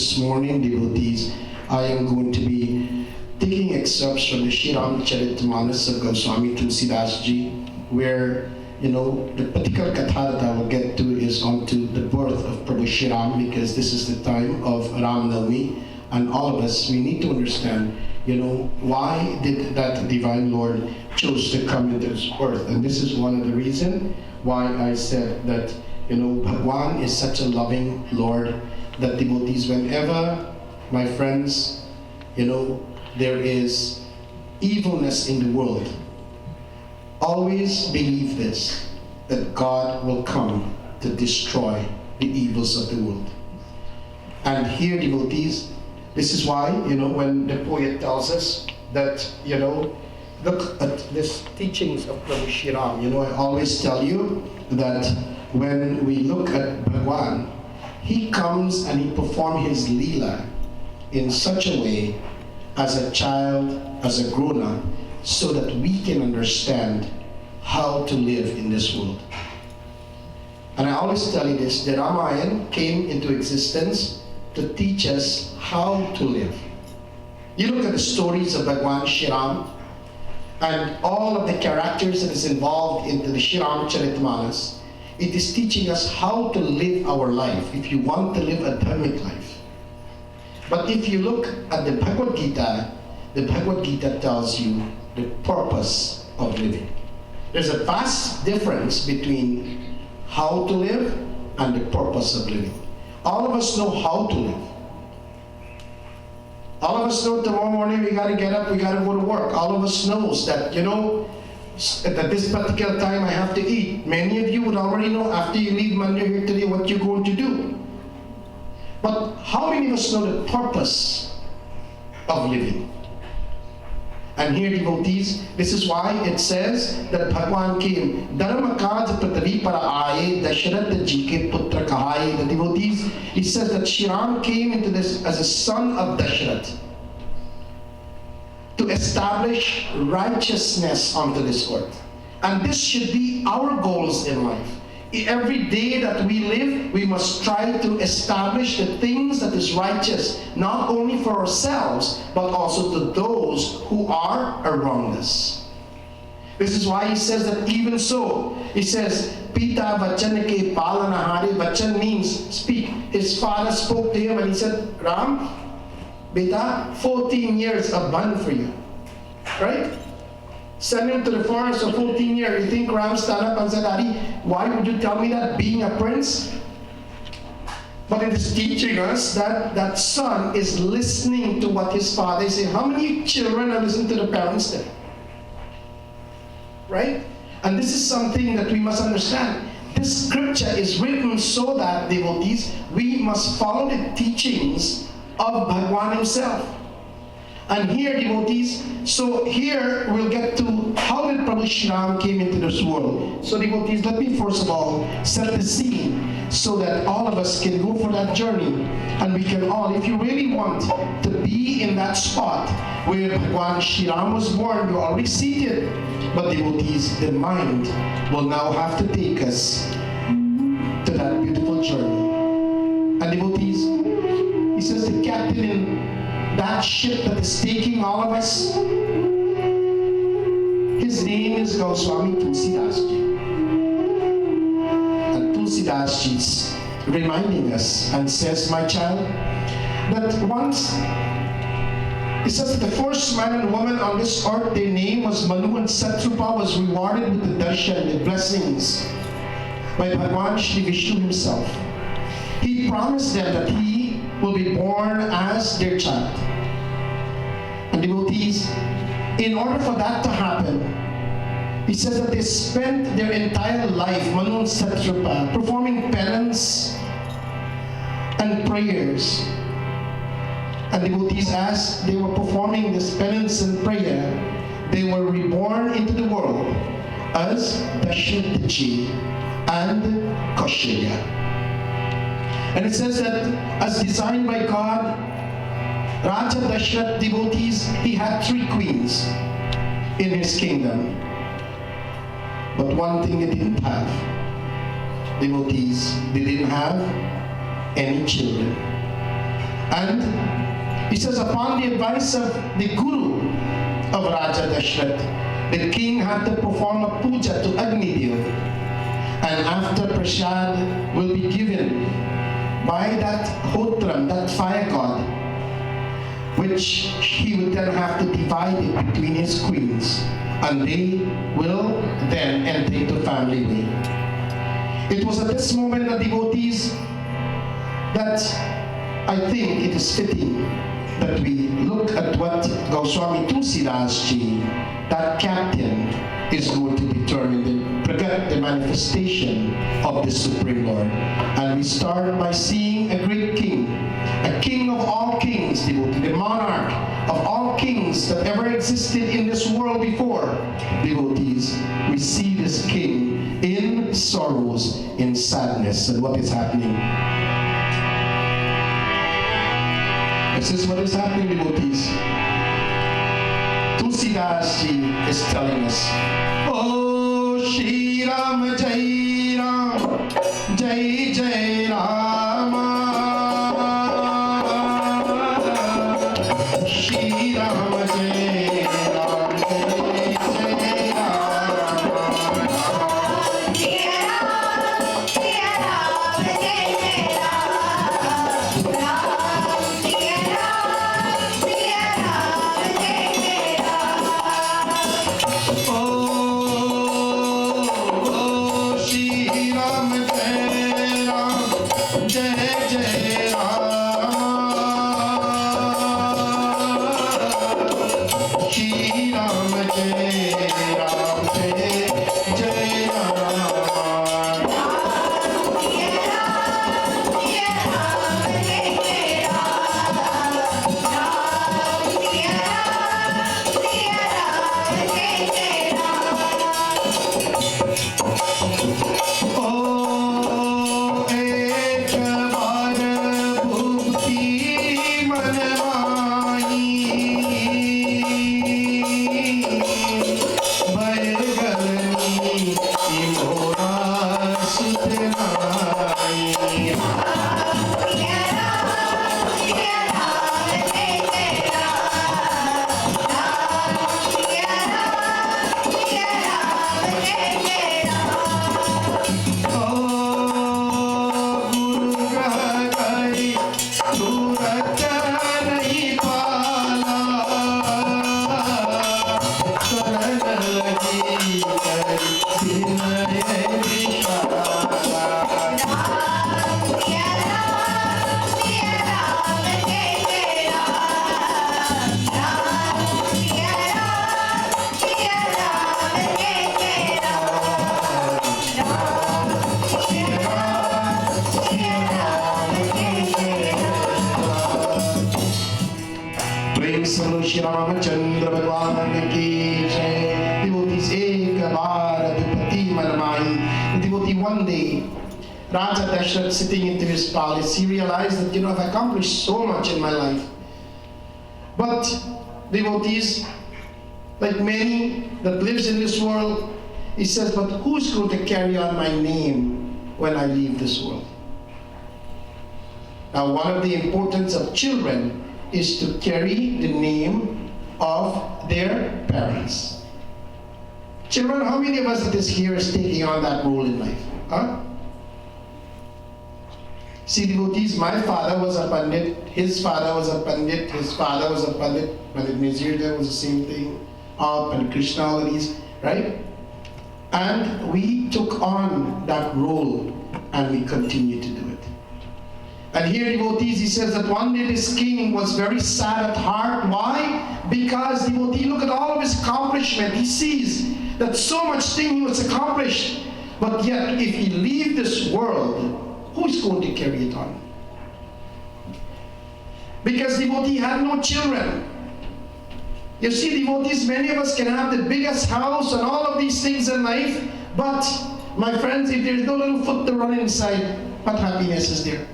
this morning, devotees, I am going to be taking excerpts from the Shri Ram of Goswami Tulsidas Ji, where, the particular katha that I will get to is onto the birth of Prabhu Shri Ram, because this is the time of Ram Navami, and all of us, we need to understand, why did that Divine Lord chose to come into this earth. And this is one of the reasons why I said that, Bhagwan is such a loving Lord that devotees, whenever, my friends, there is evilness in the world, always believe this, that God will come to destroy the evils of the world. And here, devotees, this is why, when the poet tells us that, look at this teachings of Prabhu Shri Ram. I always tell you that when we look at Bhagwan, he comes and he performs his Leela in such a way as a child, as a grown-up, so that we can understand how to live in this world. And I always tell you this, the Ramayana came into existence to teach us how to live. You look at the stories of Bhagwan Shri Ram and all of the characters that is involved into the Shri Ram Charitamanas, it is teaching us how to live our life if you want to live a dharmic life. But if you look at the Bhagavad Gita tells you the purpose of living. There's a vast difference between how to live and the purpose of living. All of us know how to live. All of us know tomorrow morning we got to get up, we got to go to work. All of us knows that, at this particular time I have to eat. Many of you would already know after you leave Monday here today what you're going to do. But how many of us know the purpose of living? And here, devotees, this is why it says that Bhagwan came. Dharma kaj pratavi para aaye, Dasharath ji ke putra kahaye. The devotees, it says that Shri Ram came into this as a son of Dasharath to establish righteousness onto this earth. And this should be our goals in life. Every day that we live, we must try to establish the things that is righteous, not only for ourselves, but also to those who are around us. This is why he says that even so, he says, Pita vachan ke palanahari. Vachan means speak. His father spoke to him and he said, Ram, beta, 14 years of ban for you. Right? Send him to the forest for 14 years. You think Ram stand up and said, Daddy, why would you tell me that, being a prince? But it is teaching us that that son is listening to what his father is saying. How many children are listening to the parents there? Right? And this is something that we must understand. This scripture is written so that, devotees, we must follow the teachings of Bhagwan himself. And here, devotees, so here we'll get to how did Prabhu Shri Ram came into this world. So devotees, let me first of all set the scene so that all of us can go for that journey. And we can all, if you really want to be in that spot where Bhagwan Shri Ram was born, you're already seated. But devotees, the mind will now have to take us to that beautiful journey. And devotees, he says the captain in that ship that is taking all of us, his name is Goswami Tulsidas Ji. And Tulsidas Ji is reminding us and says, my child, that once, it says that the first man and woman on this earth, their name was Manu, and Satrupa was rewarded with the darshan, the blessings, by Bhagwan Shri Vishnu himself. He promised them that he will be born as their child. And devotees, in order for that to happen, he says that they spent their entire life, Manu and Satrupa, performing penance and prayers. And devotees, as they were performing this penance and prayer, they were reborn into the world as Dasharath Ji and Kaushalya. And it says that as designed by God, Raja Dasharath, devotees, he had 3 queens in his kingdom. But one thing they didn't have, devotees, they didn't have any children. And he says, upon the advice of the Guru of Raja Dashrath, the king had to perform a puja to Agni Dev. And after prasad will be given by that hotram, that fire god, which he would then have to divide it between his queens, and they will then enter into family way. It was at this moment that devotees, that I think it is fitting that we look at what Goswami Tulsidas Ji, that captain, is going to determine the manifestation of the Supreme Lord. And we start by seeing a great king, a king of all kings, devotee, the monarch of all kings that ever existed in this world before. Devotees, we see this king in sorrows, in sadness, and what is happening. This is what is happening, devotees. Tulsidas Ji is telling us, Oh Shri Ram, Jai Ram, Jai Jai Rama. Shri Ram, Jai Ram, Jai Jai Rama. Shri Ramachandra Bhagwan ki jai. Devotees, ek baar adhipati manamai. The devotee, one day, Raja Dashrath, sitting into his palace, he realized that, I've accomplished so much in my life. But devotees, like many that lives in this world, he says, but who's going to carry on my name when I leave this world? Now, one of the importance of children is to carry the name of their parents. Children, how many of us that is here is taking on that role in life? Huh? See, devotees, my father was a Pandit, his father was a Pandit, his father was a Pandit, Pandit Nazir was the same thing, Pandit Krishna, all of these, right? And we took on that role and we continue to do it. And here, devotees, he says that one day this king was very sad at heart. Why? Because, devotee, look at all of his accomplishment. He sees that so much thing he was accomplished. But yet, if he leave this world, who is going to carry it on? Because devotee had no children. You see, devotees, many of us can have the biggest house and all of these things in life. But, my friends, if there's no little foot to run inside, what happiness is there?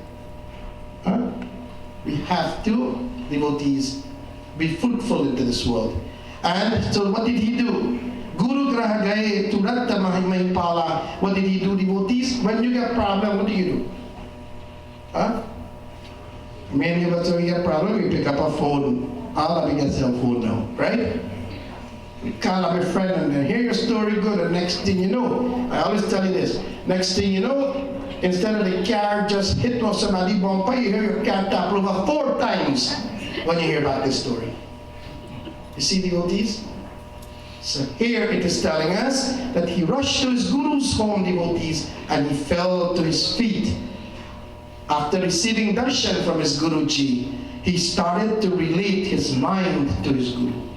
Huh? We have to, devotees, be fruitful into this world. And so what did he do? Guru Graha Gaye Turatta Mahimahipala. What did he do, devotees? When you get problem, what do you do? Huh? Many of us, when we get a problem, we pick up a phone. All of us get a cell phone now, right? We call up a friend and then hear your story good, and next thing you know, I always tell you this, next thing you know, instead of the car just hit on somebody bumper, you hear your car tap over 4 times when you hear about this story. You see, devotees? So here it is telling us that he rushed to his guru's home, devotees, and he fell to his feet. After receiving darshan from his Guruji, he started to relate his mind to his Guru.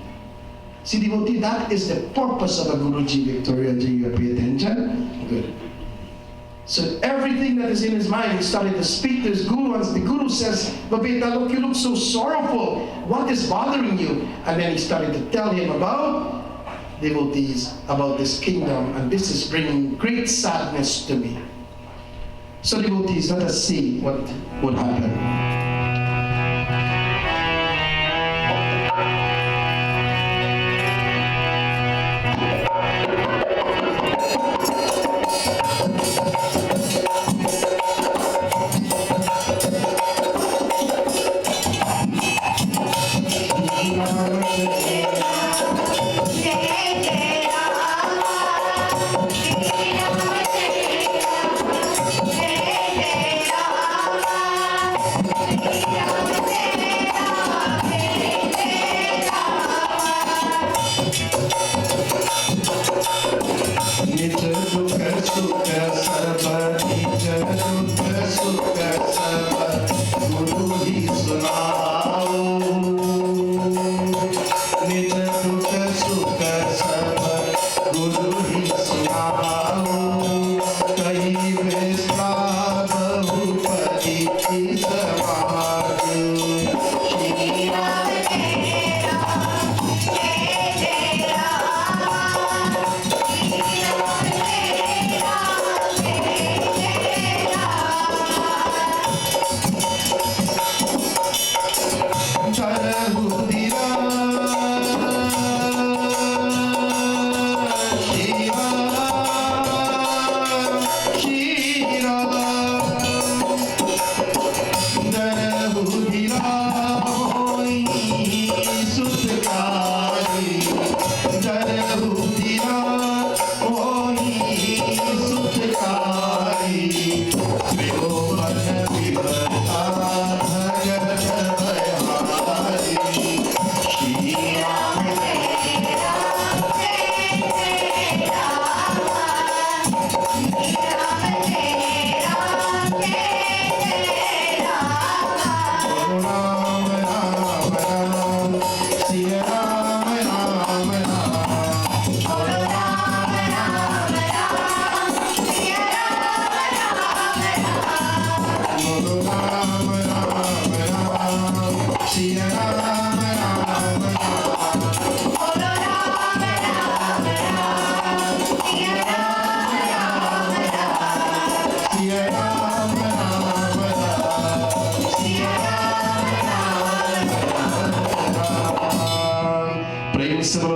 See, devotee, that is the purpose of a Guruji, Victoria. Do you pay attention? Good. So everything that is in his mind, he started to speak to his Guru, and the Guru says, Babeta, look, you look so sorrowful. What is bothering you? And then he started to tell him about devotees, about this kingdom, and this is bringing great sadness to me. So devotees, let us see what would happen.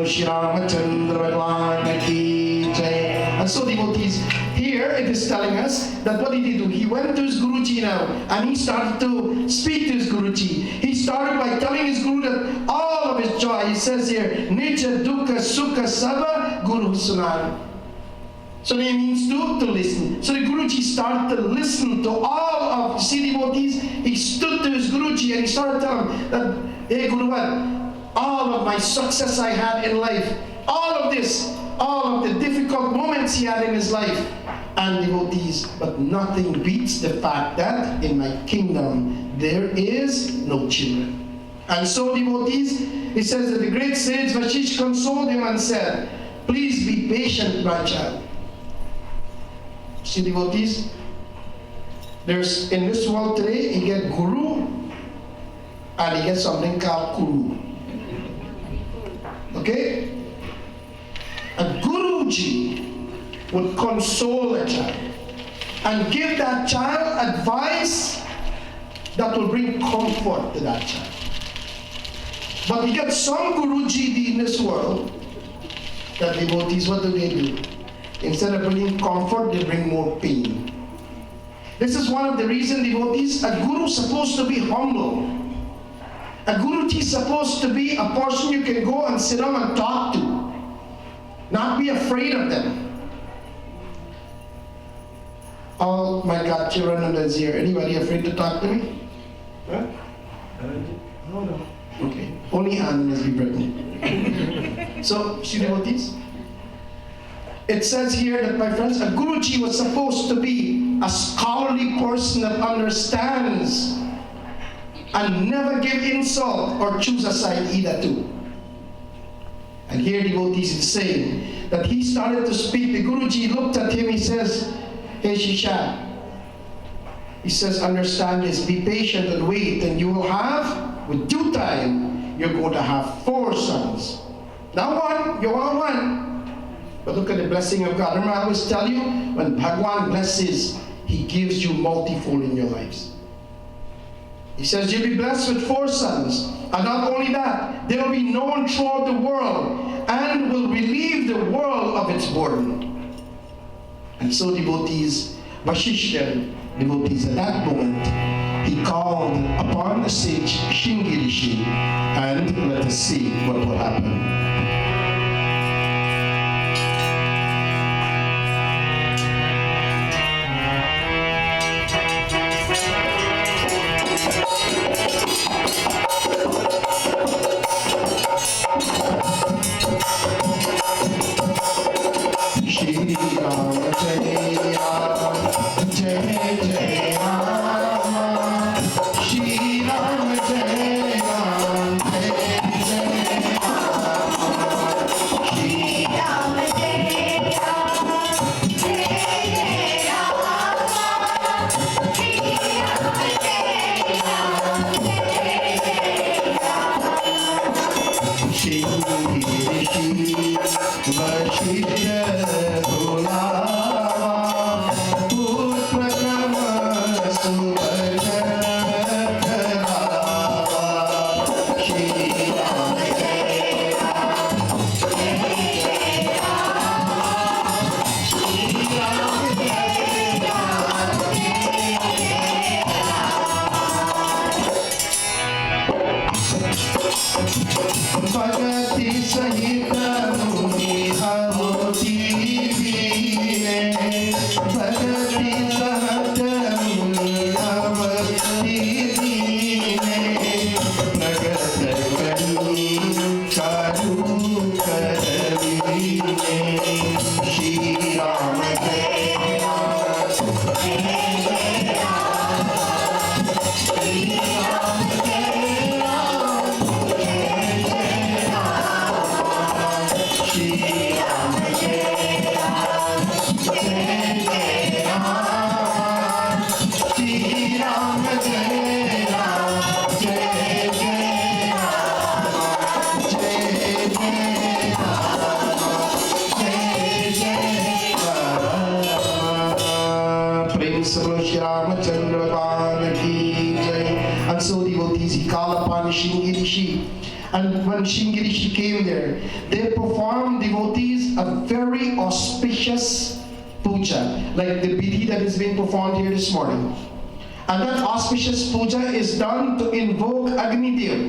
Shri Ram. And so devotees, here it is telling us that what did he do? He went to his Guruji now and he started to speak to his Guruji. He started by telling his Guru that all of his joy, he says here, Nija Dukkha Sukha Saba Guru Sunan. So it means to listen. So the Guruji started to listen to all of the devotees. He stood to his Guruji and he started telling him that, hey Guru, all of my success I had in life, all of this, all of the difficult moments he had in his life, and devotees, but nothing beats the fact that in my kingdom there is no children. And so devotees, he says that the great sage Vashish consoled him and said, please be patient, my child. See devotees, there's in this world today, you get guru and you get something called kuru. Okay? A Guruji would console a child and give that child advice that will bring comfort to that child. But you get some Guruji in this world that devotees, what do? Instead of bringing comfort, they bring more pain. This is one of the reasons, devotees, a guru is supposed to be humble. A guruji is supposed to be a person you can go and sit down and talk to. Not be afraid of them. Oh my God, children is here. Anybody afraid to talk to me? Huh? No. Okay. Only Anand must be pregnant. So, see devotees? It says here that, my friends, a guruji was supposed to be a scholarly person that understands and never give insult or choose a side either too. And here devotees is saying that he started to speak. The Guruji looked at him, he says, "Hey Shisha," he says, "understand this, be patient and wait, and you will have, with due time, you're going to have 4 sons. Not one, you want one. But look at the blessing of God. Remember I always tell you, when Bhagwan blesses, he gives you multifold in your lives. He says you'll be blessed with 4 sons. And not only that, they will be known throughout the world and will relieve the world of its burden." And so devotees, Vashishta devotees, at that moment, he called upon the sage Shringi Rishi, and let us see what will happen. Shri Ram Jai Ram, Jai Jai Ram. Shri Ram Jai Ram, Jai Jai Ram. Shri Ram Jai Ram, Jai Jai Ram. Shri Ram Jai Ram, Jai Jai Ram. Shri Rishi Vashishta Bhagati Sahita Muni Avoti Vine, Bhagati Sahita Muni Avoti Vine, Bhagata Kari Charu Karavine, Shri Ram Jai Ram, Jai Jai Ram, Shri Ram Jai Ram. Shri Ramachandra Bhagwan ki jai. And so devotees, he called upon Shringi Rishi. And when Shringi Rishi came there, they performed, devotees, a very auspicious puja, like the vidhi that is being performed here this morning. And that auspicious puja is done to invoke Agni Dev.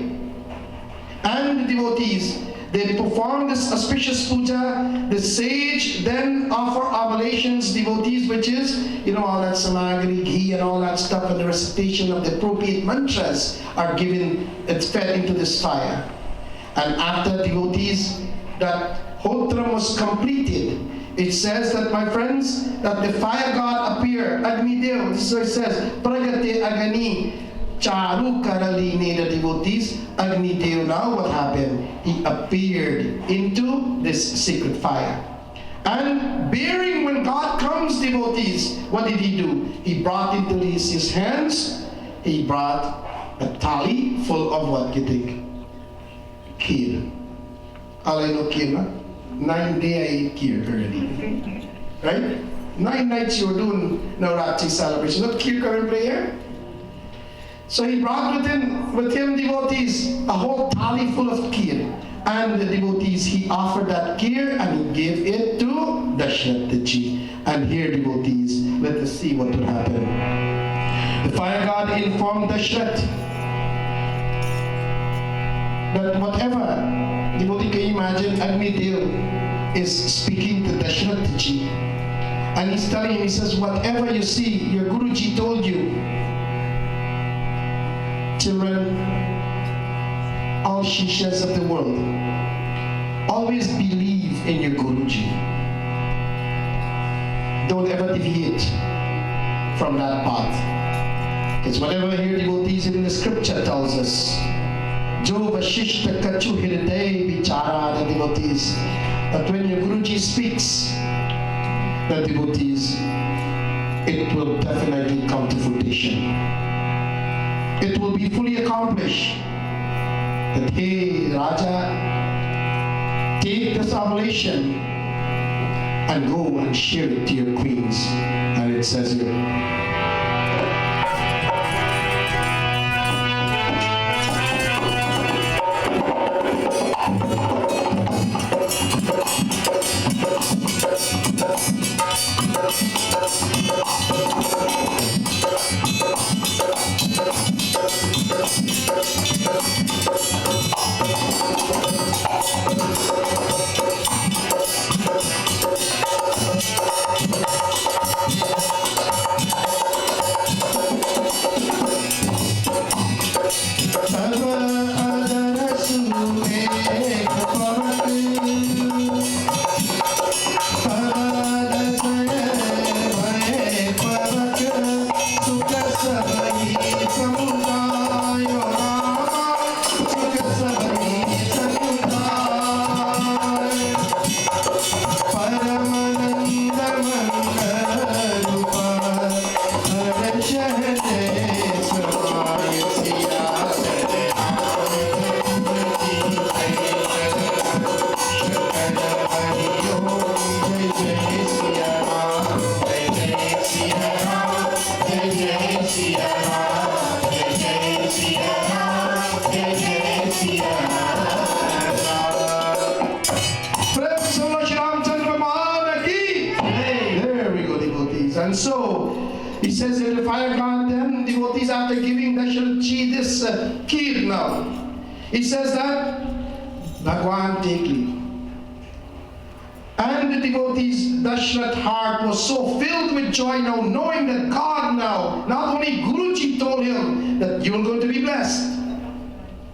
And the devotees, they perform this auspicious puja. The sage then offer oblations, devotees, which is, all that samagri, ghee and all that stuff, and the recitation of the appropriate mantras are given, it's fed into this fire. And after devotees, that hotram was completed, it says that, my friends, that the fire god appeared, Agni Dev, this is what it says, Pragate Agani, Charu Karaline, the devotees, Agni Dev, now what happened? He appeared into this sacred fire. And bearing, when God comes, devotees, what did he do? He brought into his hands, he brought a tali full of what you think? Kheer. All I know kheer, huh? 9 days I ate kheer already. Right? 9 nights you were doing Navratri celebration. Not kheer current prayer? So he brought with him devotees a whole thali full of kheer. And the devotees, he offered that kheer and he gave it to Dashrath Ji. And here, devotees, let us see what would happen. The fire god informed Dashrath that whatever, devotee, can you imagine, Agni Dev is speaking to Dashrath ji, and he's telling him, he says, whatever you see, your Guruji told you, children, all shishas of the world, always believe in your Guruji. Don't ever deviate from that path. Because whatever here devotees in the scripture tells us, Jo Vashishta Kachu Hriday Vichara, the devotees, that when your Guruji speaks, the devotees, it will definitely come to fruition. It will be fully accomplished. That, hey, Raja, take this oblation and go and share it to your queens. And it says here, and so he says in the fire god, then devotees, after giving Dashrath ji this kheer now, he says that Bhagwan take leave. And the devotees, Dashrath's heart was so filled with joy now, knowing that God now, not only Guruji told him that you are going to be blessed.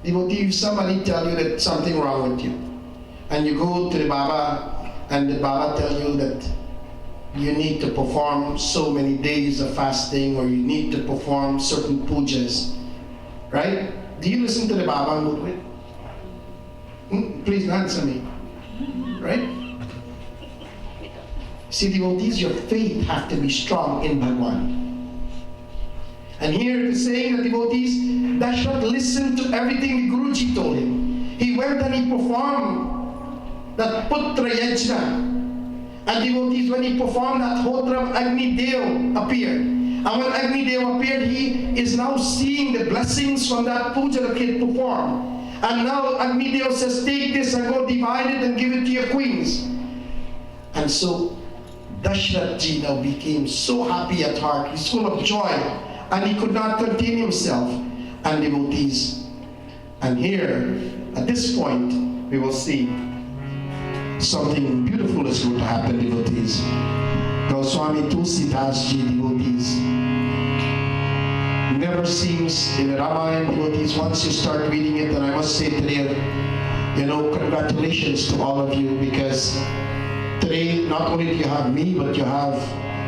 Devotee, if somebody tell you that something wrong with you, and you go to the Baba, and the Baba tell you that you need to perform so many days of fasting, or you need to perform certain pujas, right? Do you listen to the Baba and go to it? Please answer me, right? See, devotees, your faith have to be strong in Bhagwan. And here it is saying that devotees, Dashrath listened to everything the Guruji told him. He went and he performed that Putra Yajna. And devotees, when he performed that Hotram, Agni Dev appeared. And when Agni Dev appeared, he is now seeing the blessings from that puja that he had performed. And now Agni Dev says, take this and go divide it and give it to your queens. And so Dashrath ji now became so happy at heart. He's full of joy. And he could not contain himself. And devotees, and here, at this point, we will see something beautiful is going to happen, devotees. Goswami Tulsidas ji, devotees, never seems in the Ramayana, devotees, once you start reading it, and I must say today, congratulations to all of you, because today, not only do you have me, but you have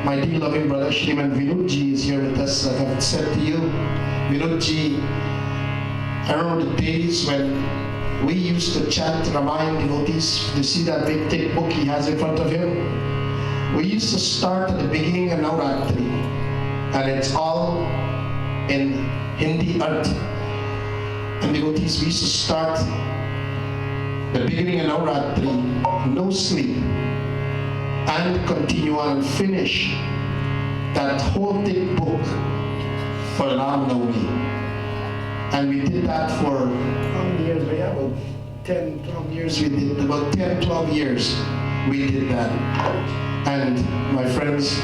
my dear loving brother, Shriman Vinod ji is here with us. Like I've said to you, Vinod ji, I remember the days when we used to chant Ramayana, devotees. You see that big thick book he has in front of him? We used to start at the beginning of Navratri, and it's all in Hindi art. And devotees, we used to start the beginning of Navratri, no sleep, and continue on and finish that whole thick book for Ram Navami. And we did that for how many years? We have about 10, 12 years. We did about 10, 12 years. We did that. And my friends,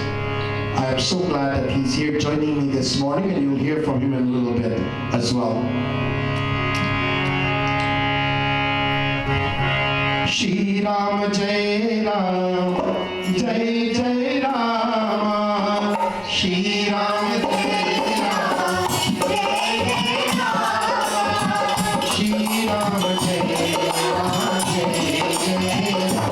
I am so glad that he's here joining me this morning, and you'll hear from him in a little bit as well. Shri Ram Jai Ram, Jai Jai Ram, Shri Ram Jai Ram, Jai Jai Ram, Shri Ram Jai Ram, Jai Jai Ram, Shri Ram Jai Ram, Jai Jai Ram,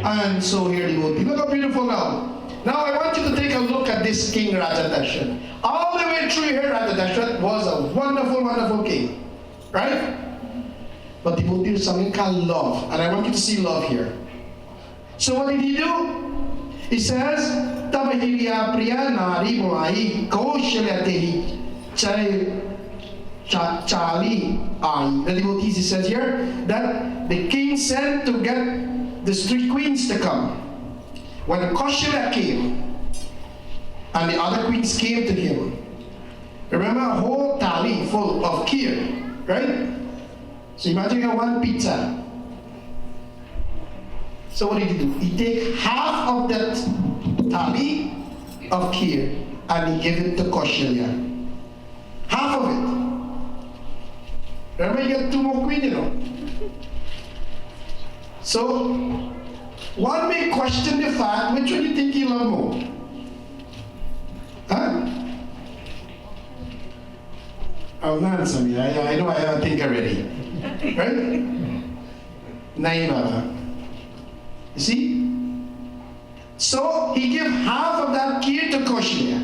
And so here you will be. Look how beautiful now. Now I want you to take a look at this King Rajadasharat. All the way through here, Rajadasharat was a wonderful, wonderful king. Right? But he will do something called love. And I want you to see love here. So what did he do? He says, Tabahiriya Priya Nari Mulai Kaushalyatehi Chai Chali Ai. The devotees, he says here, that the king sent to get the three queens to come. When Kaushalya came, and the other queens came to him, remember a whole thali full of kheer, right? So imagine you have one pizza. So what did he do? He take half of that thali of kheer and he gave it to Kaushalya. Half of it. Remember, you get two more queens, you know. So, one may question the fact, which one do you think he loved more? Huh? Oh, no, answer me. I know I think already. Right? Naivaba. You see? So, he gave half of that kheer to Kaushalya.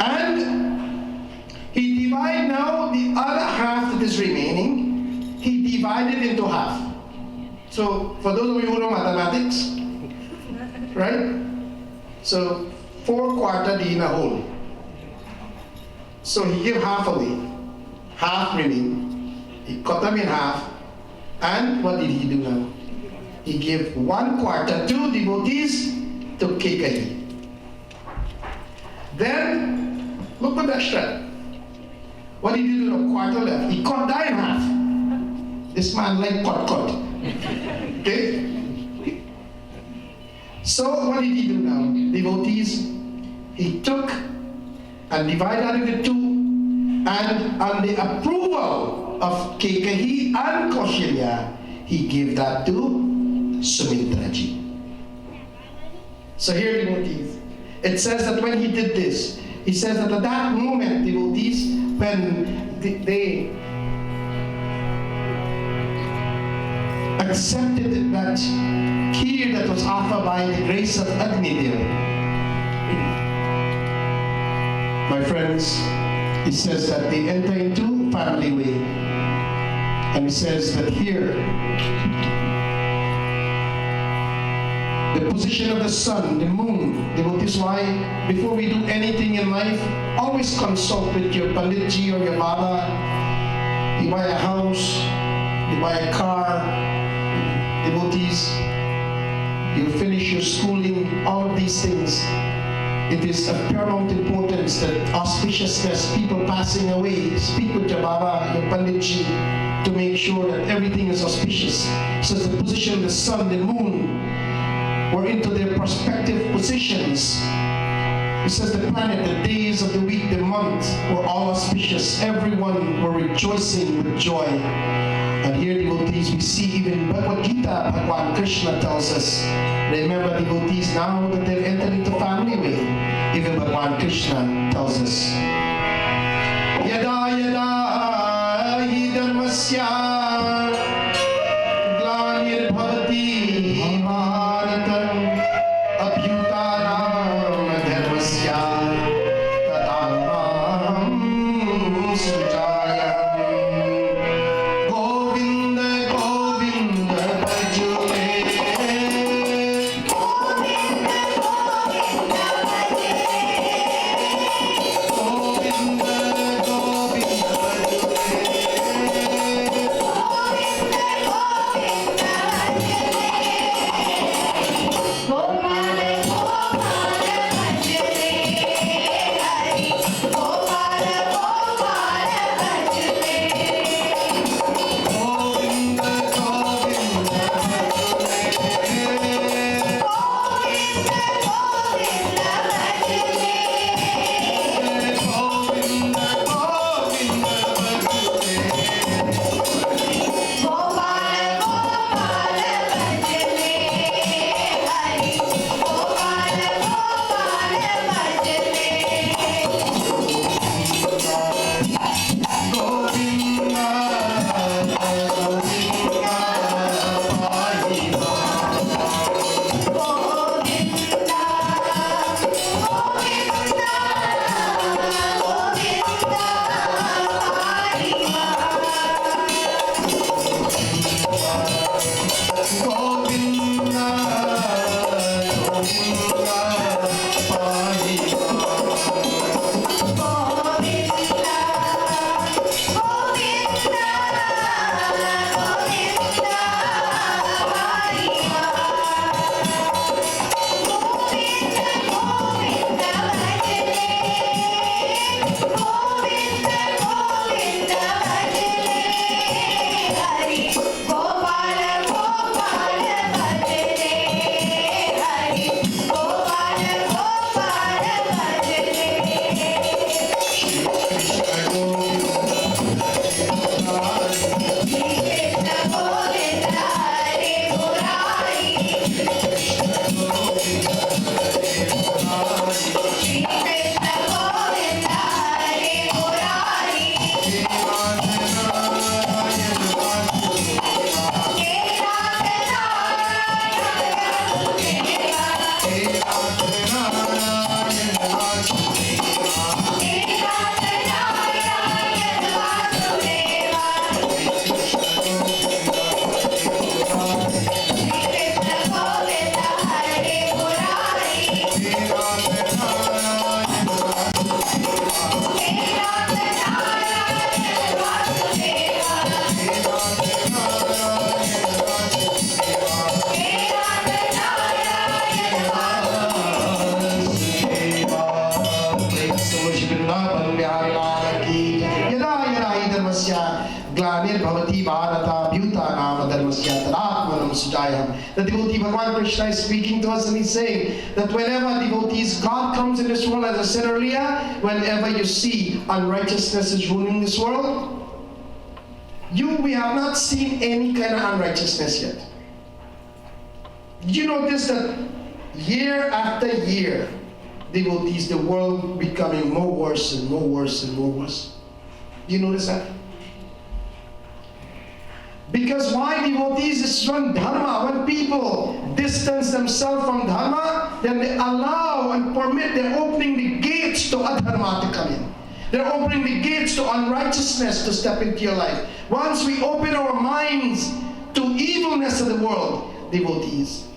And he divided now the other half that is remaining, he divided into half. So, for those of you who know mathematics, right? So, 4 quarters in a whole. So, he gave half away. Half remained. He cut them in half. And what did he do now? He gave 1 quarter to devotees to Kekahi. Then, look at that shred. What did he do with a quarter left? He cut that in half. This man like cut. Okay? So what did he do now? Devotees, he took and divided into 2, and on the approval of Kekahi and Kaushalya, he gave that to Sumitraji. So here, devotees, it says that when he did this, he says that at that moment, devotees, when they accepted that kheer that was offered by the grace of Agni Dev, My friends, it says that they enter into family way. And it says that here, the position of the sun, the moon, devotees, why before we do anything in life, always consult with your Panditji or your Baba. You buy a house, you buy a car, devotees, you finish your schooling, all of these things. It is of paramount importance that auspiciousness, people passing away, speak with your Baba, your Panditji, to make sure that everything is auspicious. So the position of the sun, the moon, were into their prospective positions. It says the planet, the days of the week, the month were all auspicious. Everyone were rejoicing with joy. And here, devotees, we see even Bhagavad Gita, Bhagwan Krishna tells us, remember, devotees, now that they've entered into family way, even Bhagwan Krishna tells us, Yada yada hi dharmasya glanir bhavati bharatam abhyutanam dharmasya tadamam sujayam. Govinda Govinda bhajole, Govinda Govinda Glanir bhavati bharata bhutanam dharmasya tadatmanam sujayam. The devotee Bhagwan Krishna is speaking to us and he's saying that whenever devotees, God comes in this world, as I said earlier, whenever you see unrighteousness is ruling this world, we have not seen any kind of unrighteousness yet. You notice that year after year, devotees, the world becoming more worse and more worse and more worse. Do you notice that? Because why, devotees? It's from dharma. When people distance themselves from dharma, then they allow and permit, they're opening the gate gates to adharma to come in. They're opening the gates to unrighteousness to step into your life. Once we open our minds to evilness of the world, devotees,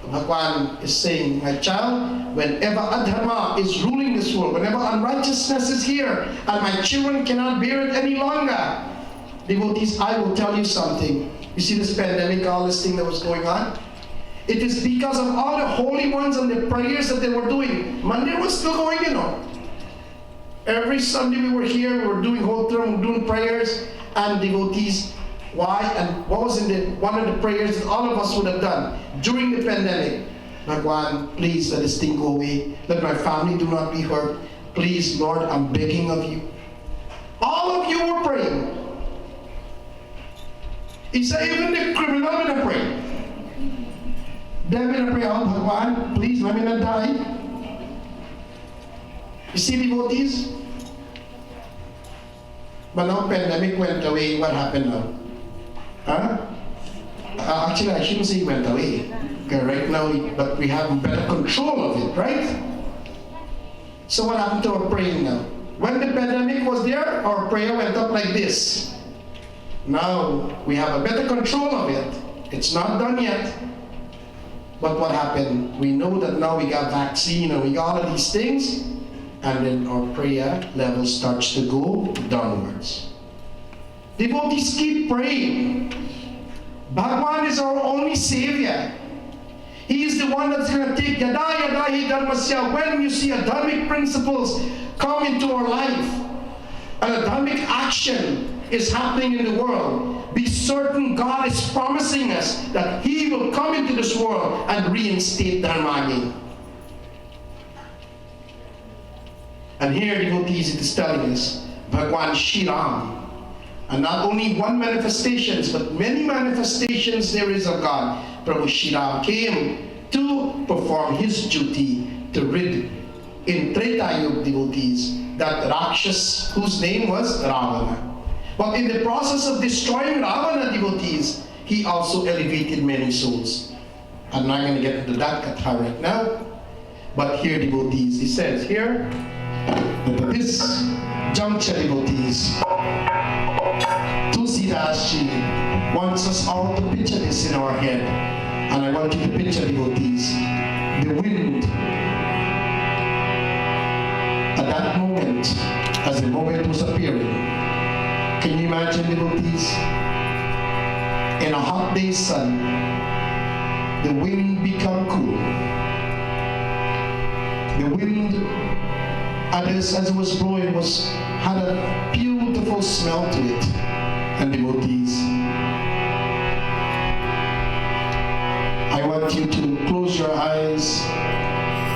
Bhagwan is saying, my child, whenever adharma is ruling this world, whenever unrighteousness is here, and my children cannot bear it any longer, devotees, I will tell you something. You see this pandemic, all this thing that was going on? It is because of all the holy ones and the prayers that they were doing. Mandir was still going, you know. Every Sunday we were here, we were doing whole term, we were doing prayers, and devotees. Why? And what was in one of the prayers that all of us would have done during the pandemic? Bhagwan, please let this thing go away. Let my family do not be hurt. Please, Lord, I'm begging of you. All of you were praying. He said, even the criminal will pray. They will pray, oh Bhagwan, please let me not die. You see, devotees? But now pandemic went away, what happened now? Huh? Actually, I shouldn't say it went away. Okay, right now, but we have better control of it, right? So what happened to our praying now? When the pandemic was there, our prayer went up like this. Now, we have a better control of it. It's not done yet. But what happened? We know that now we got vaccine and we got all of these things, and then our prayer level starts to go downwards. Devotees, keep praying. Bhagwan is our only savior. He is the one that's going to take yada yada hi dharmasya. When you see dharmic principles come into our life, and a dharmic action is happening in the world, be certain God is promising us that He will come into this world and reinstate dharma again. And here, devotees, it is telling us, Bhagwan Shri Ram. And not only one manifestations, but many manifestations there is of God. Prabhu Shri Ram came to perform his duty to rid in Treta Yuga, devotees, that Rakshas whose name was Ravana. But in the process of destroying Ravana, devotees, he also elevated many souls. I'm not going to get into that katha right now. But here, devotees, he says here, that at this juncture, devotees, Tulsidas wants us all to picture this in our head. And I want you to picture, devotees, the wind at that moment, as the moment was appearing. Can you imagine, devotees? In a hot day's sun, the wind become cool. The wind, as it was blowing, had a beautiful smell to it. And devotees, I want you to close your eyes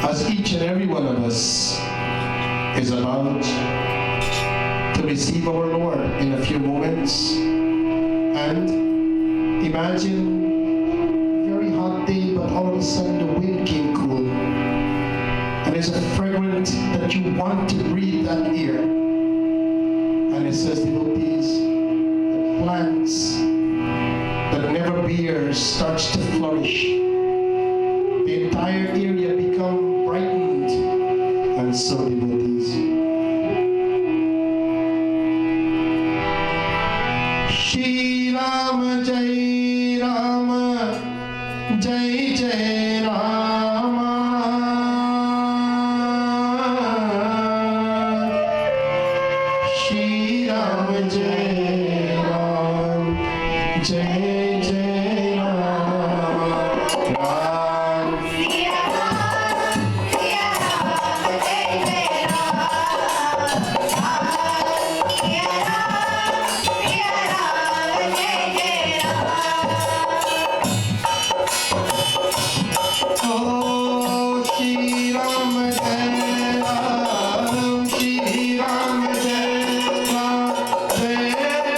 as each and every one of us is about to receive our Lord in a few moments. And imagine, very hot day, but all of a sudden the wind came cool. And there's a fragrance that you want to breathe that air. And it says, devotees, that plants that never bear starts to flourish. The entire area become brightened. And so, devotees, Shri Ram Jai Ram Jai Jai Ram. Shri Ram Jai Ram Jai Jai Ram. Ram. Oh, Shri Ram Jai Ram, Shri Ram Jai Ram, Jai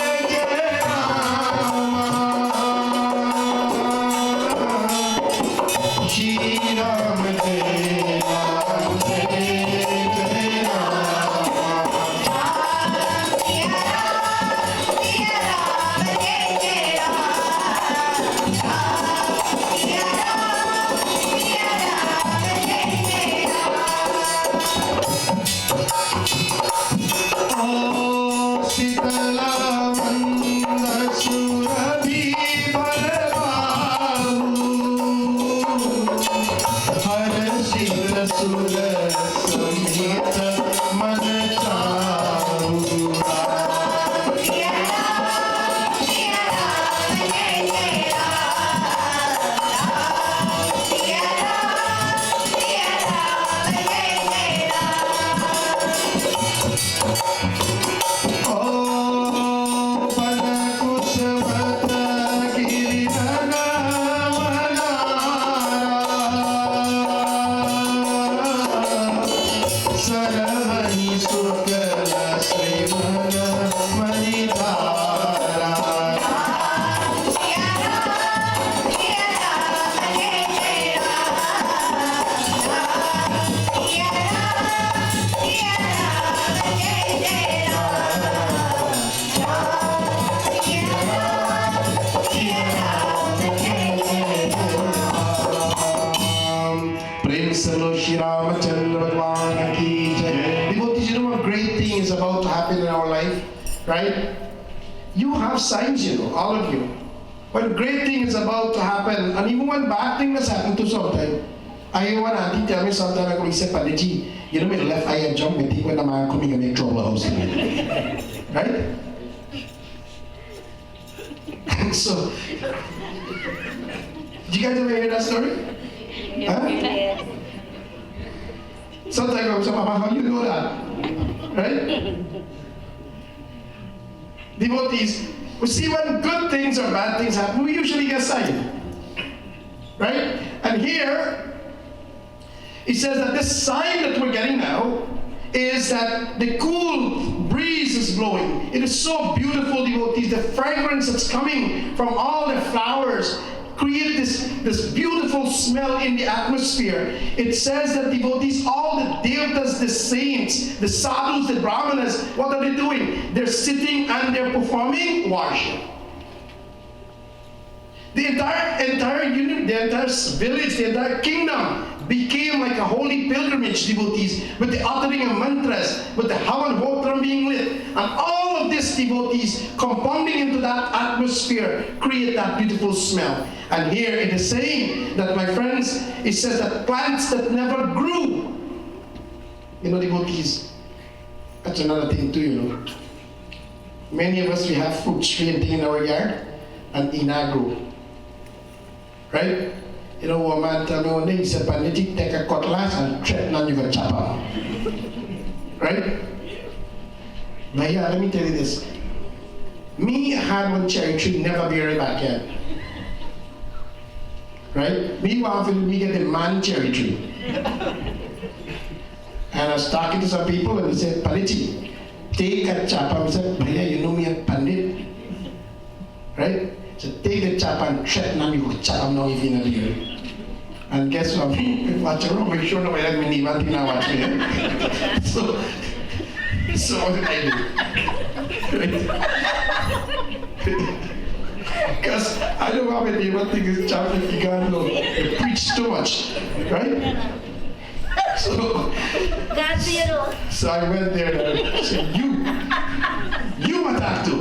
Shri Ram Devotees, you know what great thing is about to happen in our life, right? You have signs, you know, all of you. When great thing is about to happen, and even when bad thing has happened to sometime, I hear one auntie tell me sometime ago, he said, Panditji, you know, my left eye had jumped, I think when the man coming and make trouble house. Right? So, did you guys ever hear that story? Huh? Sometimes I say, Mama, how you know that? Right? Devotees, we see when good things or bad things happen, we usually get sign. Right? And here, it says that this sign that we're getting now is that the cool breeze is blowing. It is so beautiful, devotees. The fragrance that's coming from all the flowers create this beautiful smell in the atmosphere. It says that devotees, all the devtas, the saints, the sadhus, the brahmanas, what are they doing? They're sitting and they're performing worship. The entire unit, the entire village, the entire kingdom became like a holy pilgrimage, devotees, with the uttering of mantras, with the Havan Hotram being lit, and all of this, devotees, compounding into that atmosphere, create that beautiful smell. And here it is saying that, my friends, it says that plants that never grew, you know, devotees, that's another thing too, you know. Many of us, we have fruit tree and thing in our yard, and inagrow. Right? You know, one man tell me one day, he said, Pandit, take a cutlass and threaten and you can chop up. Right? But yeah, let me tell you this. Me, I had one cherry tree, never bear in my backyard. Right? Me, me get the man cherry tree. And I was talking to some people and they said, Pandit, take a chop. I said, Bhaiya, you know me a Pandit? Right? So take the chop and threaten and you can chop now if you're not here. And guess what? Watch around, make sure nobody let me leave until now watch me. So what did I do? Because I don't have any one thing is chop if you can't know. You preach too much. Right? So I went there and I said, you attack too.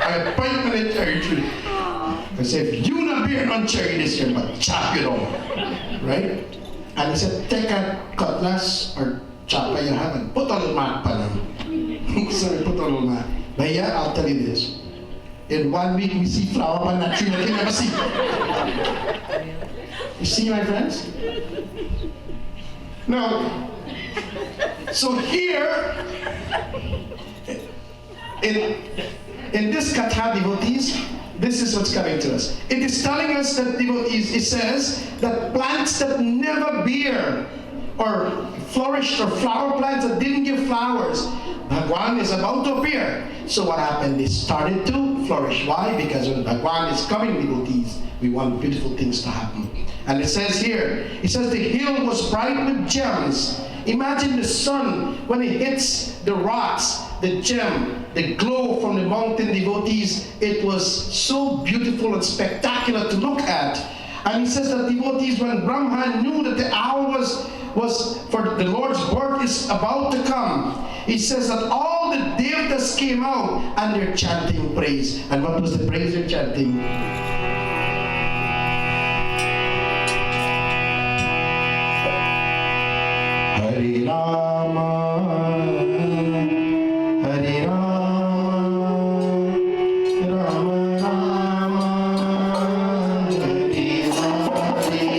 I point on the cherry tree. I said, if you not bear on cherry this year, but chop it all. Right? And he said, take a cutlass or chopper you have and put a little mark on them. So we put a little mark. But yeah, I'll tell you this. In 1 week, we see flower on that tree that you never see. You see, my friends? Now, so here, in this katha, devotees, this is what's coming to us. It is telling us that, devotees, it says that plants that never bear or flourished, or flower plants that didn't give flowers, Bhagwan is about to appear. So what happened? They started to flourish. Why? Because when Bhagwan is coming, devotees, we want beautiful things to happen. And it says here, it says the hill was bright with gems. Imagine the sun when it hits the rocks, the gem, the glow from the mountain, devotees. It was so beautiful and spectacular to look at. And he says that, devotees, when Brahma knew that the hour was for the Lord's birth is about to come, he says that all the devtas came out and they're chanting praise. And what was the praise they're chanting? Hare Rama, Hare Rama, Rama Rama, Hare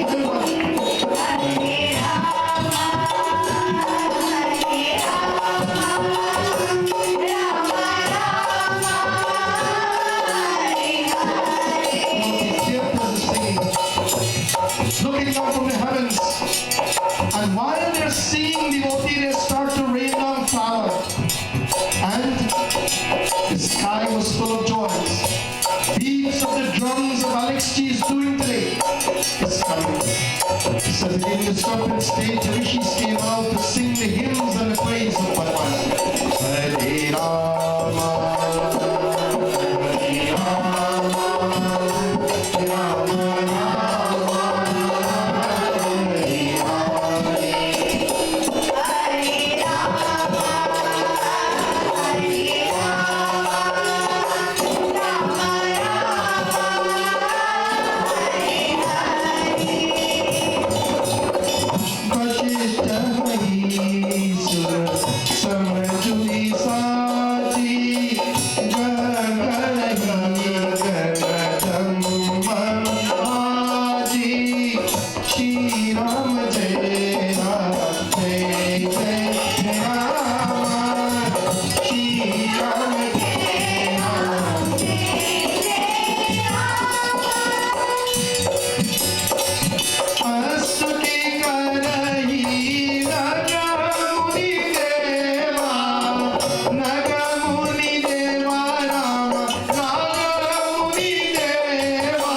Rama, looking down from the heavens, and while they're singing, devotees, So in the serpent state, the rishis came out to sing the hymns and the praise of Bhagwan. Hare Rama, Hare Rama, Rama Shri Ram Jai Ram Jai Jai Ram Shri Ram Jai Ram Astuti Karahi Nagamuni Deva Nagamuni Deva Rama Nagamuni Deva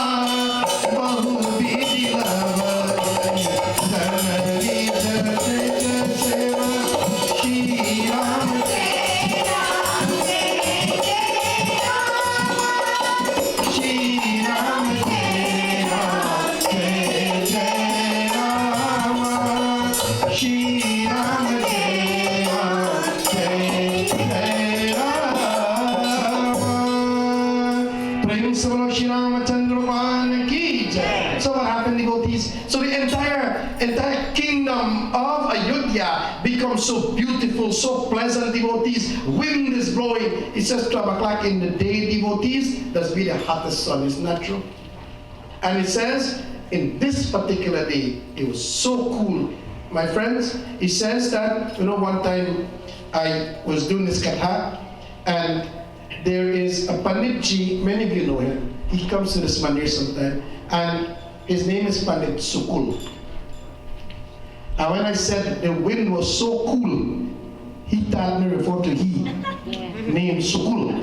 Bahu Vidilava Dhanari Jagate Seva Shri Ram Shri Ram Jai Ram Jai Jai Rama Shri Ram Jai Ram Jai Jai Rama Prem se bolo Shri Ramachandra Bhagwan ki jai. So what happened, devotees? So the entire kingdom of Ayodhya becomes so beautiful, so pleasant, devotees. Wind is blowing. It says 12 o'clock in the day, devotees. That's be the hottest sun, isn't that true? And it says, in this particular day, it was so cool. My friends, it says that, one time I was doing this katha, and there is a Pandit Ji, many of you know him. He comes to this mandir sometime, and his name is Pandit Sukul. And when I said the wind was so cool, he told me refer to he, named Sukul.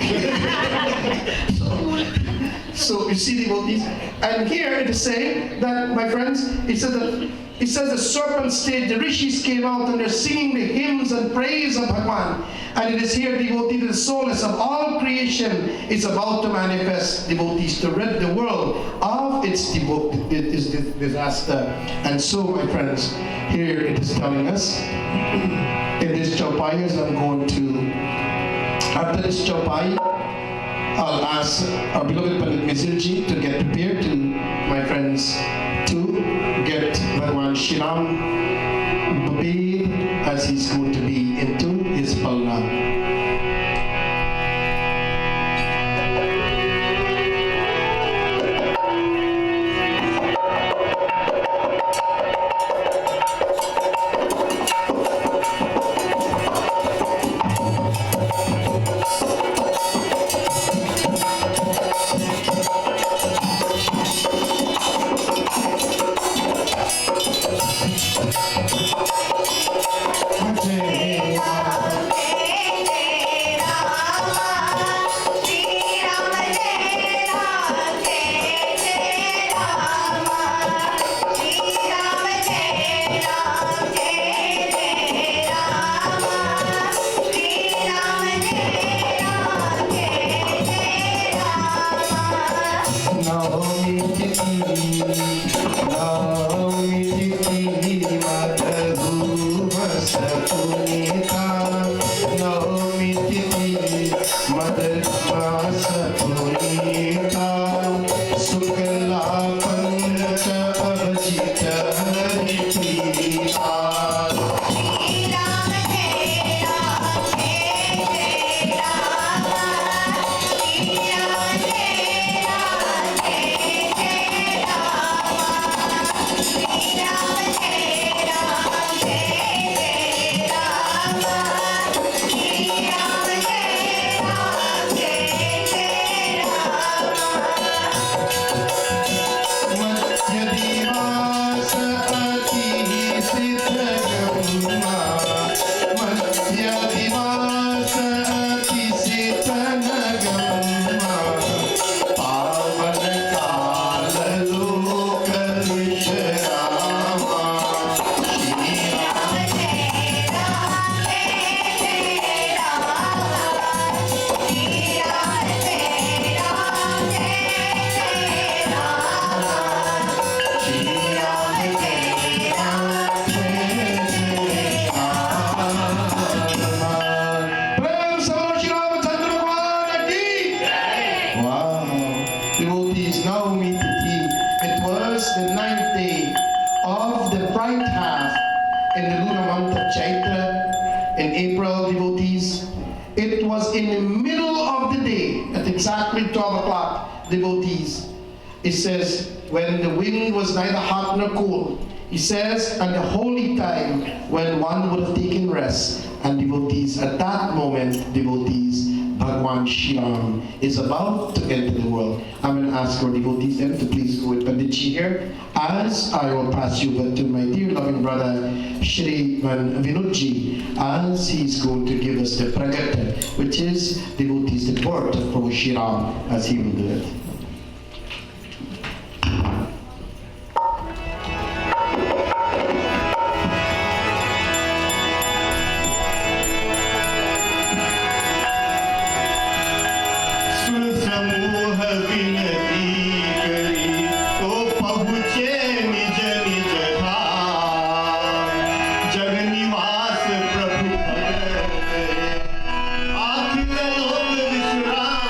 So you see, devotees, and here it is saying that, my friends, it says the serpent state, the rishis came out and they're singing the hymns and praise of Bhagwan. And it is here, devotees, the solace of all creation is about to manifest, devotees, to rid the world of its disaster. And so, my friends, here it is telling us, in this chaupai, as I'm going to, after this chaupai, I'll ask our beloved Pandit Misirji to get prepared to, my friends, to get Bhagwan Shri Ram bathed as he's going to be into his palna. in April, devotees. It was in the middle of the day, at exactly 12 o'clock, devotees. It says, when the wind was neither hot nor cold, he says, at the holy time when one would have taken rest, and devotees, at that moment, devotees, Bhagwan Shri Ram is about to enter the world. I'm going to ask our devotees then to please go with Panditji here, as I will pass you over to my dear loving brother Shri Vinodji, as he's going to give us the Pragata, which is devotees' report of Prabhu Shri Ram, as he will do it. Akhil lok Shri Ram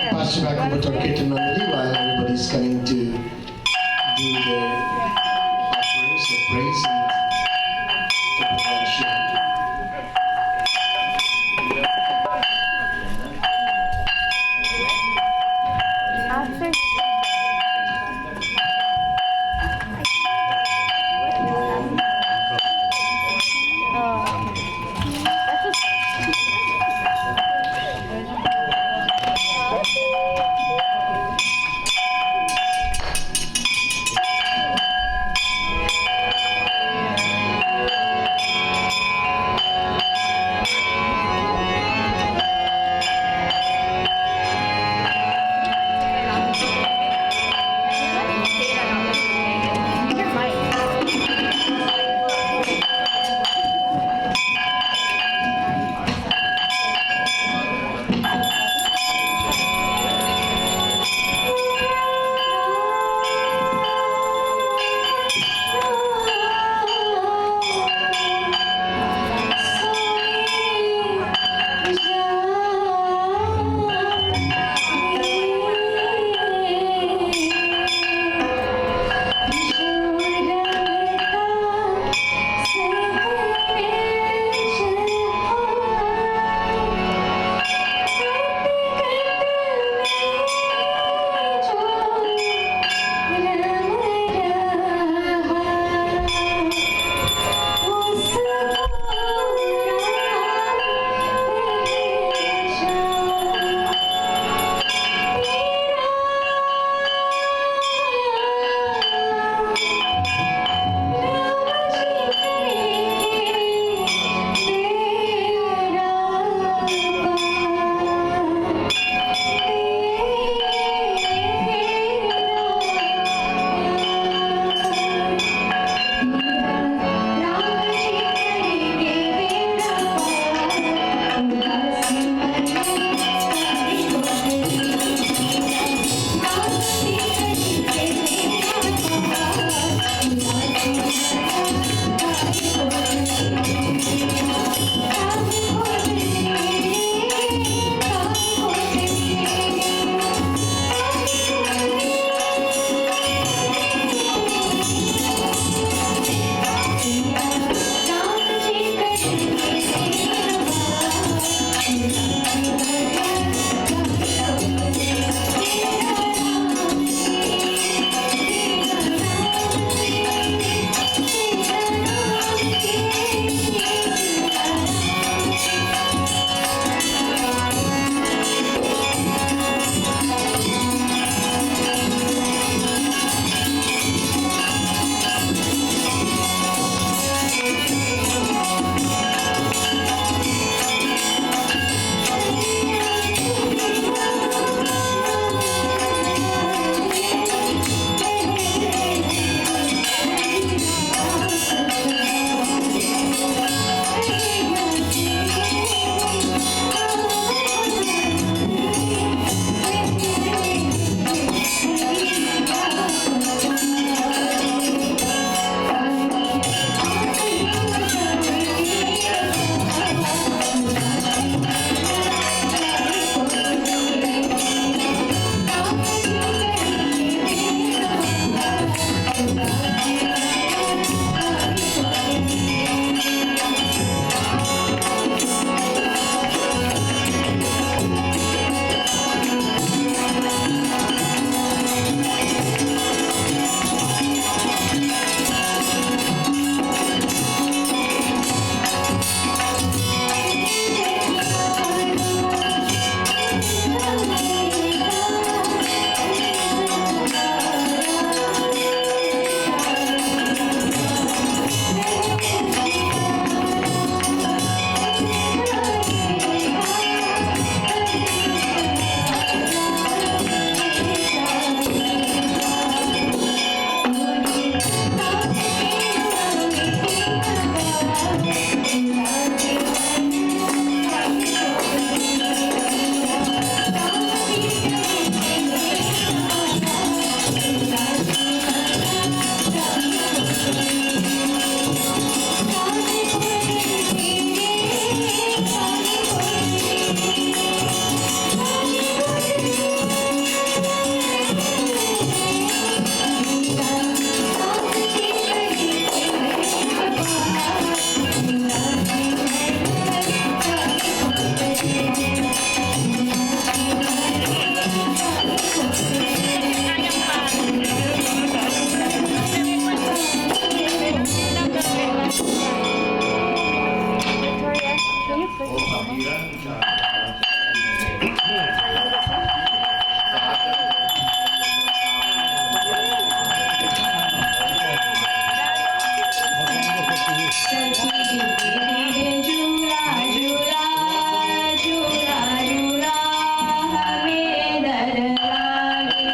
Pass you back over to our Kirtan Mandali while everybody's coming to do their offerings of praise and the prevention. झूला झूला हमें डर लागे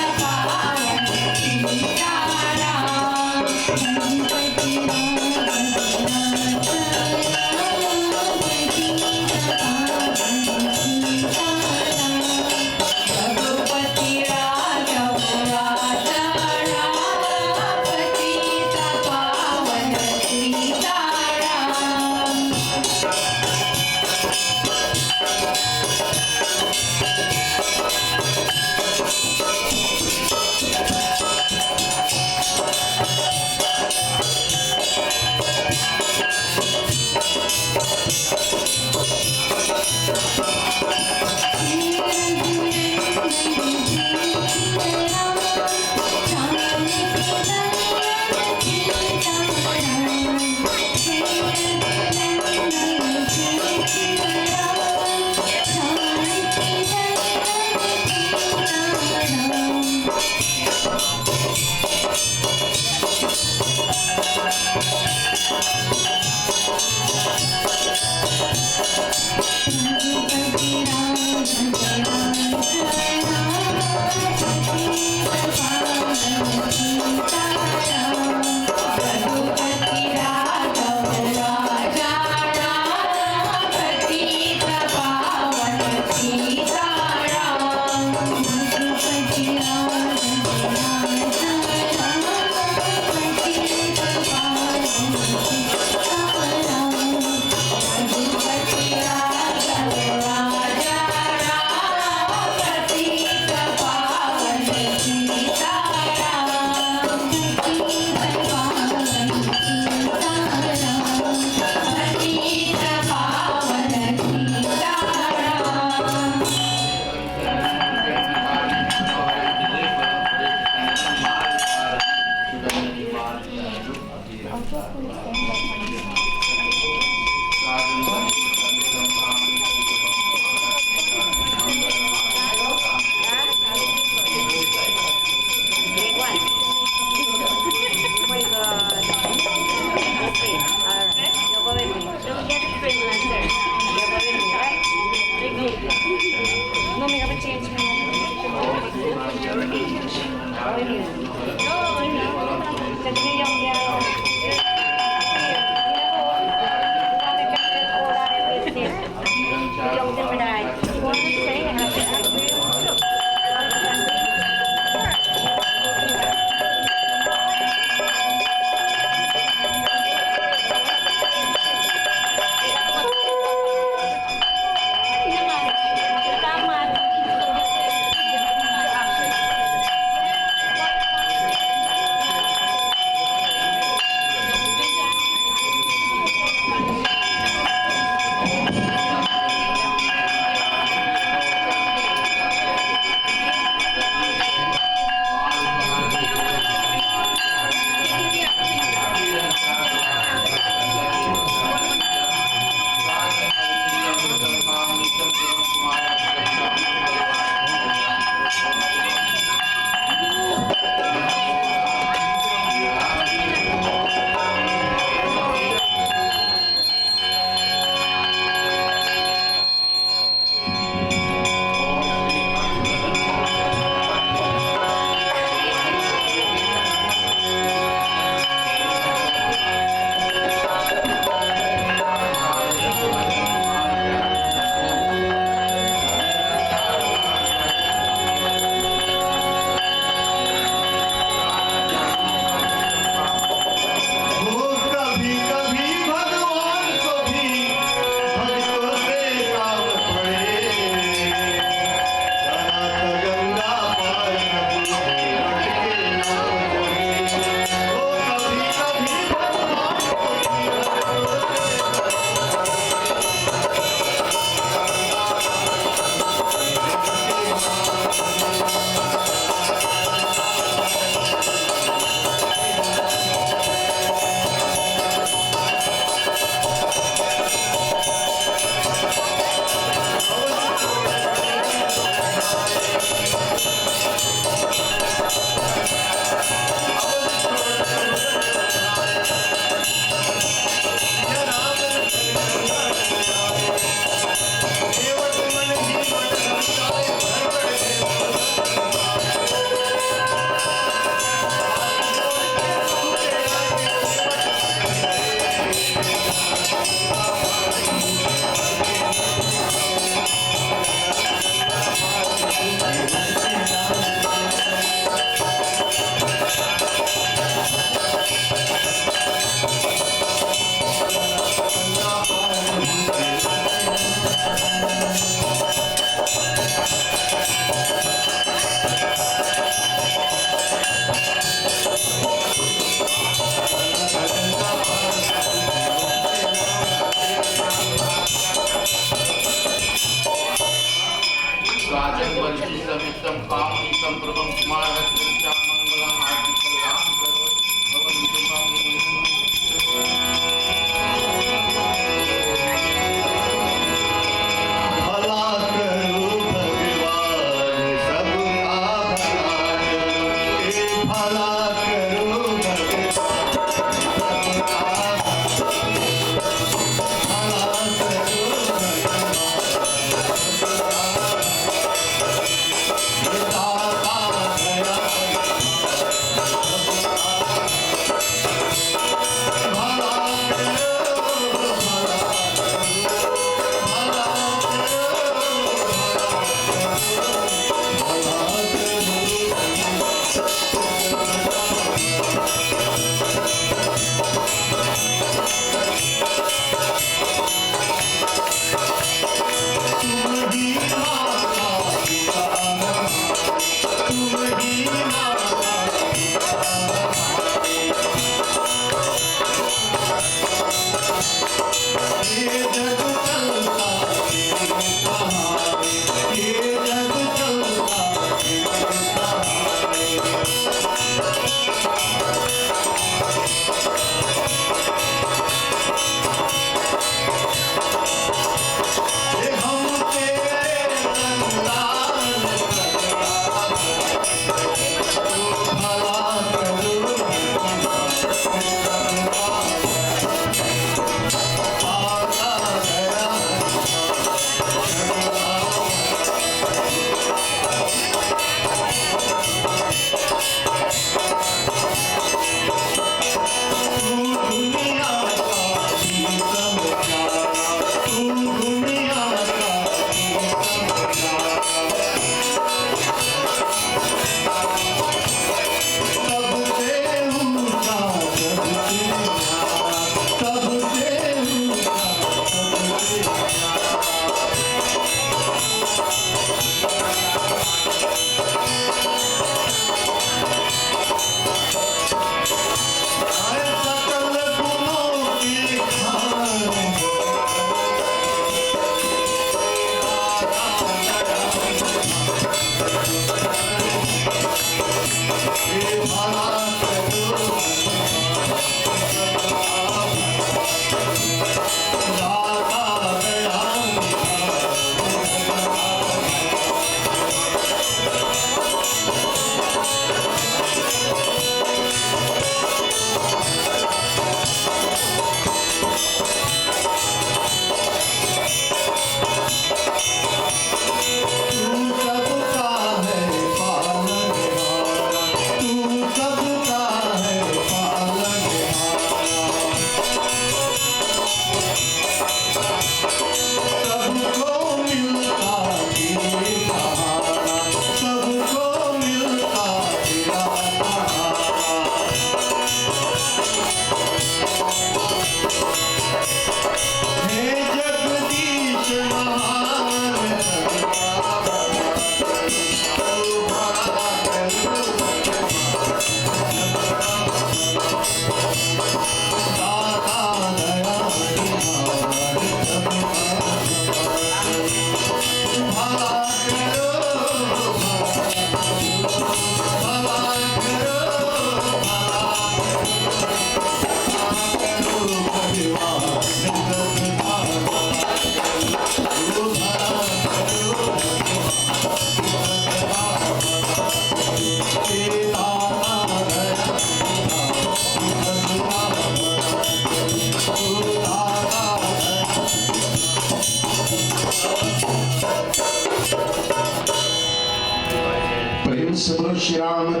Shri Ram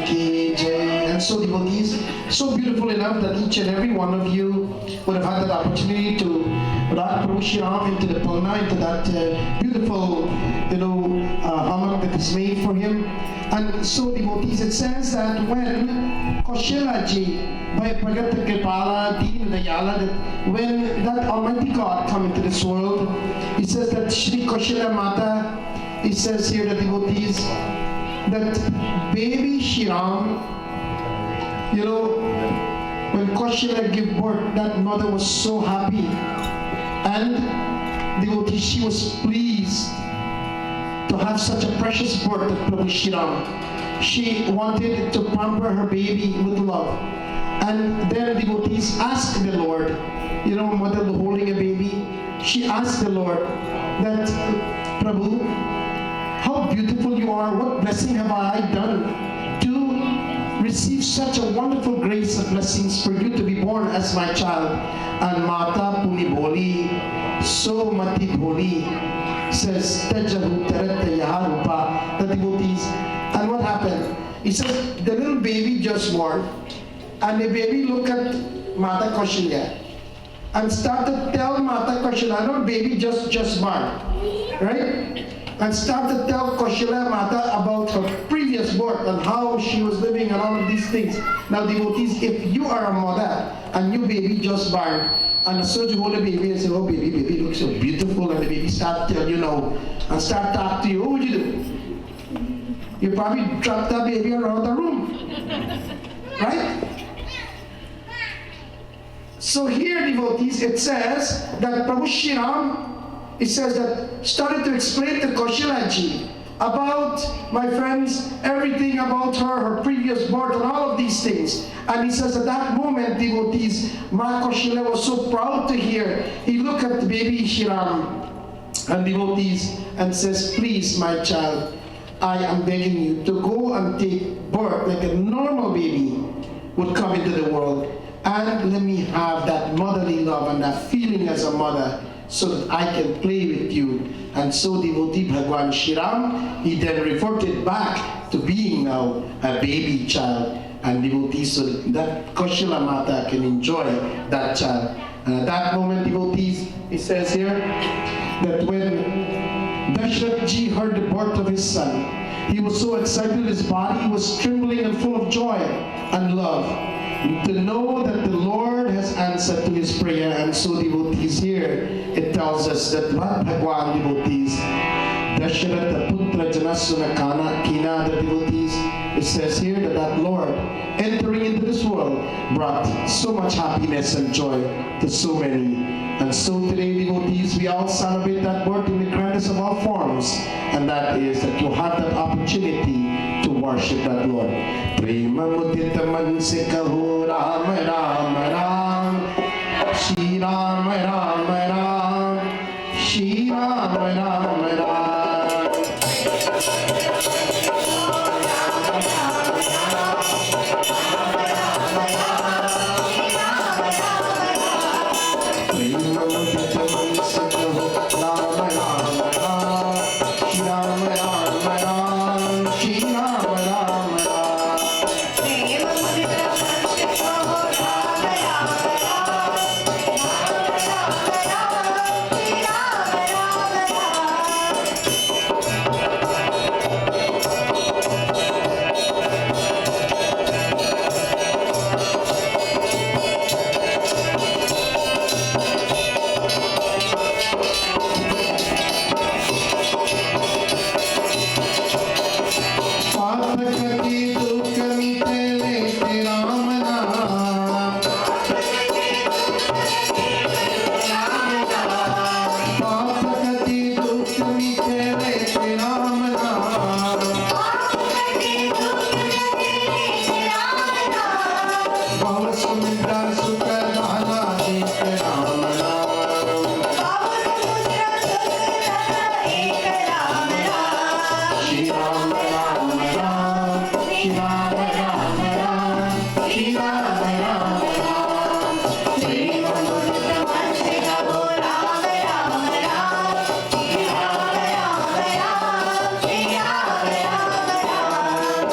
ki jai. And so devotees, so beautiful enough that each and every one of you would have had that opportunity to rock Prabhu Shri Ram into the pulna, into that beautiful, hammock that is made for him. And so devotees, it says that when Kaushila ji, by Pragat Kripala, Deen Dayala, that when that Almighty God come into this world, he says that Shri Kaushila Mata, he says here, the devotees, that baby Shri Ram, when Kaushila gave birth, that mother was so happy. And devotee, she was pleased to have such a precious birth of Prabhu Shri Ram. She wanted to pamper her baby with love. And then devotees asked the Lord, mother holding a baby, she asked the Lord that, Prabhu, how beautiful you are, what blessing have I done to receive such a wonderful grace of blessings for you to be born as my child. And Mata Puni Boli, so Mati Boli, says, Tajahu Tarat Yaharupa, the devotees. And what happened? He says, the little baby just born, and the baby looked at Mata Kaushilya and started to tell Mata Kaushilya, no, baby just born, right? And started to tell Kaushilya Mata about her previous birth and how she was living and all of these things. Now devotees, if you are a mother and your baby just born, and so you hold a baby and say, oh baby looks so beautiful, and the baby start to tell you now, and start to talk to you, what would you do? You probably drop that baby around the room, right? So here, devotees, it says that Prabhu Shri Ram, it says that started to explain to Kaushila ji about, my friends, everything about her previous birth and all of these things. And he says at that moment, devotees, Ma Kaushila was so proud to hear. He looked at the baby Shri Ram and devotees and says, please, my child, I am begging you to go and take birth like a normal baby would come into the world. And let me have that motherly love and that feeling as a mother, so that I can play with you. And so devotee Bhagwan Shri Ram, he then reverted back to being now a baby child. And devotees, so that Kaushila Mata can enjoy that child. And at that moment, devotees, it says here, that when Dashrath ji heard the birth of his son, he was so excited, his body was trembling and full of joy and love, to know that the Lord has answered to his prayer. And so devotees, here it tells us that what Bhagwan, devotees, Dashrath Putra Janasuna Kana Kina, the devotees, it says here that that Lord entering into this world brought so much happiness and joy to so many. And so today, devotees, we all celebrate that birth in the grandest of all forms, and that is that you have that opportunity to worship that Lord. Prema mudita man se kaho Ram Ram Ram, Shri Ram Ram Ram, Shri Ram Ram Ram. Prema mudita man se kaho Ram Ram Ram, Shri Ram Ram Ram, Shri Ram Ram Ram. पापकति दुख मिटे लेते राम नाम, पापकति दुख मिटे लेते राम नाम, भव समुद्र सुख दाना देते राम नाम, श्री राम राम राम, श्री राम राम राम, श्री राम राम राम, प्रेम अमृत मन से गाओ Ram Ram Ram, Shri Ram Ram Ram,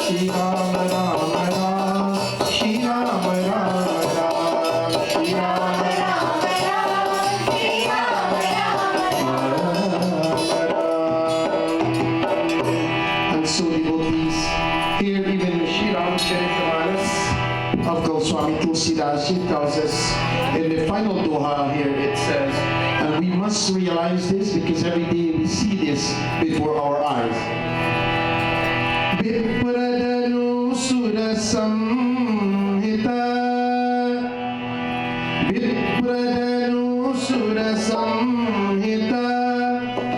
Shri Ram Ram Ram, Shri Ram Ram Ram, Shri Ram Ram Ram, Shri Ram Ram Ram, Shri Ram Ram. And so devotees, here even Shri Ram of Goswami Tulsidas Ji tells us in the final doha here, it says, and we must realize this because every day we see this before our eyes. Vipradanu Surasamhita, Vipradanu Surasamhita,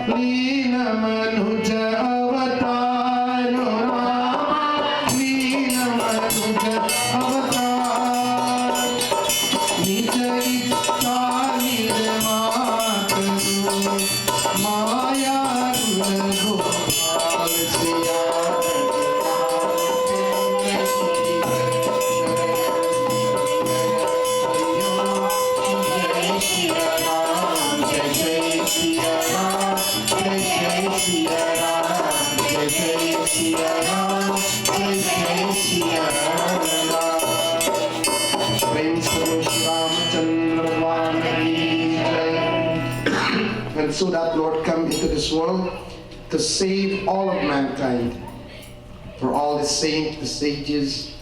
Leena Manuja Avataro Ram, Leena Manuja Avatar, Nija Itta Nirmatanu, Maya Guna Gopal Siya. Jai Shri Ram, Jai Jai Shri Ram, Jai Jai Shri Ram, Jai Jai Shri Ram, Jai Jai Shri Ram. Prem se Shri Ramchandra Bhagwan ki jai. And so that Lord come into this world to save all of mankind, for all the saints, the sages,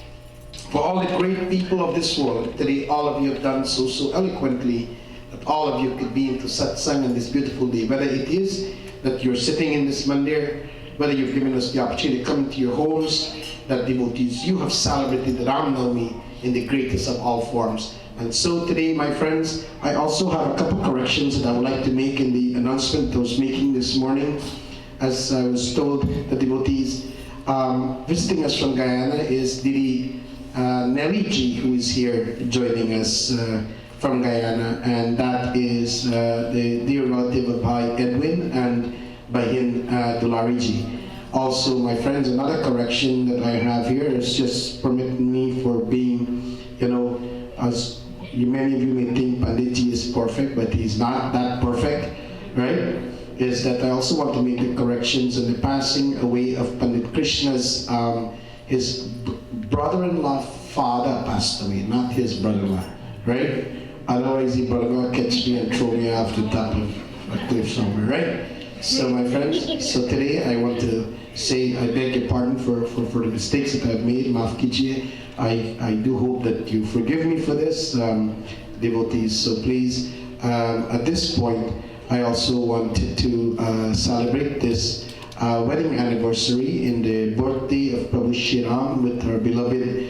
for all the great people of this world. Today all of you have done so eloquently that all of you could be into satsang on this beautiful day. Whether it is that you're sitting in this mandir, whether you've given us the opportunity to come into your homes, that devotees, you have celebrated the Ram Navami in the greatest of all forms. And so today, my friends, I also have a couple corrections that I would like to make in the announcement I was making this morning. As I was told, the devotees visiting us from Guyana is Didi Nelly Ji, who is here joining us from Guyana, and that is the dear relative of Bhai Edwin and Bahin Dulari Ji. Also, my friends, another correction that I have here is just permit me for being, as many of you may think Pandit Ji is perfect, but he's not that perfect, right? Is that I also want to make the corrections in the passing away of Pandit Krishna's, his brother-in-law father passed away, not his brother-in-law, right? Otherwise, the brother-in-law catch me and throw me off the top of a cliff somewhere, right? So my friends, so today I want to say I beg your pardon for the mistakes that I've made, maaf kijiye. I do hope that you forgive me for this, devotees. So please, at this point, I also wanted to celebrate this wedding anniversary in the birthday of Prabhu Shri Ram with our beloved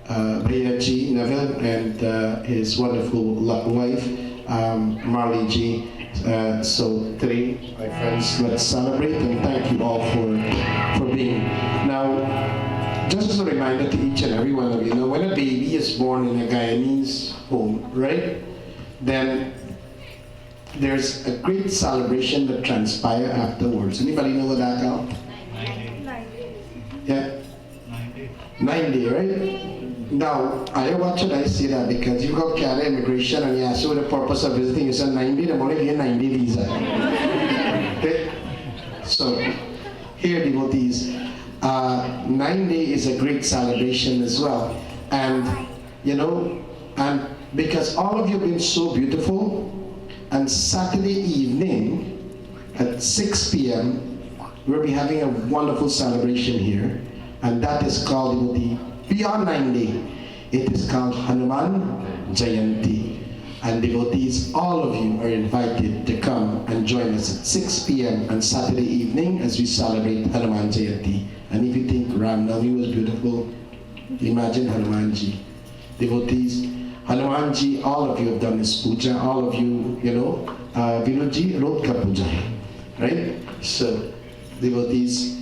Bhayaji Neville and his wonderful wife, Marley Ji. So today, my friends, let's celebrate and thank you all for being. Now, just as a reminder to each and every one of you, when a baby is born in a Guyanese home, right, then there's a great celebration that transpires afterwards. Anybody know what that called? 9 days. Yeah? 9 days, right? Now, I watch it, I say that because you go Canada immigration and you ask you the purpose of visiting, you say 90, the only get 90 visa. Okay? So, here devotees, 9 days is a great celebration as well. And, and because all of you have been so beautiful, and Saturday evening at 6 p.m., we'll be having a wonderful celebration here, and that is called devotee. Beyond 9 days, it is called Hanuman Jayanti. And devotees, all of you are invited to come and join us at 6 p.m. on Saturday evening as we celebrate Hanuman Jayanti. And if you think Ram Navami was beautiful, imagine Hanumanji. Devotees, Hanumanji, all of you have done this puja, all of you, Vinodji wrote ka puja, right? So, devotees,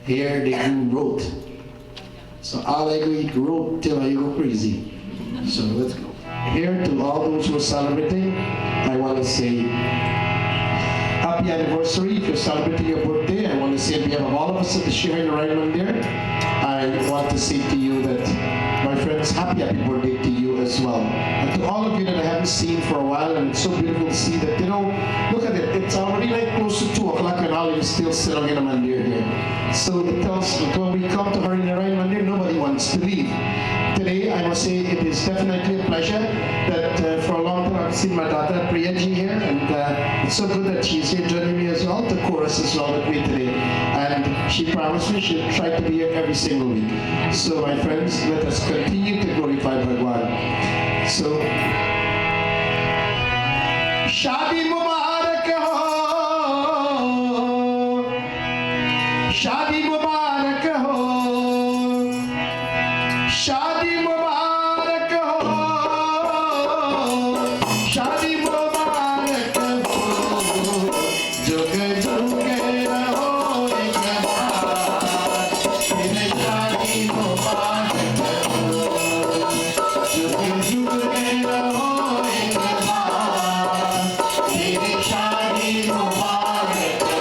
here they do wrote. So all I go eat road till I go crazy. So let's go. Here to all those who are celebrating, I want to say happy anniversary. If you're celebrating your birthday, I want to say on behalf of all of us at the Shri Ram there, I want to say to you that, my friends, happy birthday to you as well. And to all of you that I haven't seen for a while, and it's so beautiful to see that, look at it, it's already like close to 2 o'clock and all of you still sitting in a mandir here. So it tells that when we come to Hari Narayan Mandir, nobody wants to leave. Today, I must say it is definitely a pleasure that for a long time I've seen my daughter Priyaji here, and it's so good that she's here joining me as well, the chorus as well with me today. And she promised me she'll try to be here every single week. So my friends, let us continue to glorify Bhagwan. So, Shadi Mubarak ho, Shadi Mubarak ho, Shadi Mubarak ho, Shadi Mubarak ho, Jug Jug raho ek baar, mere Shadi Mubarak ho, Jug Jug raho ek baar, mere Shadi Mubarak ho.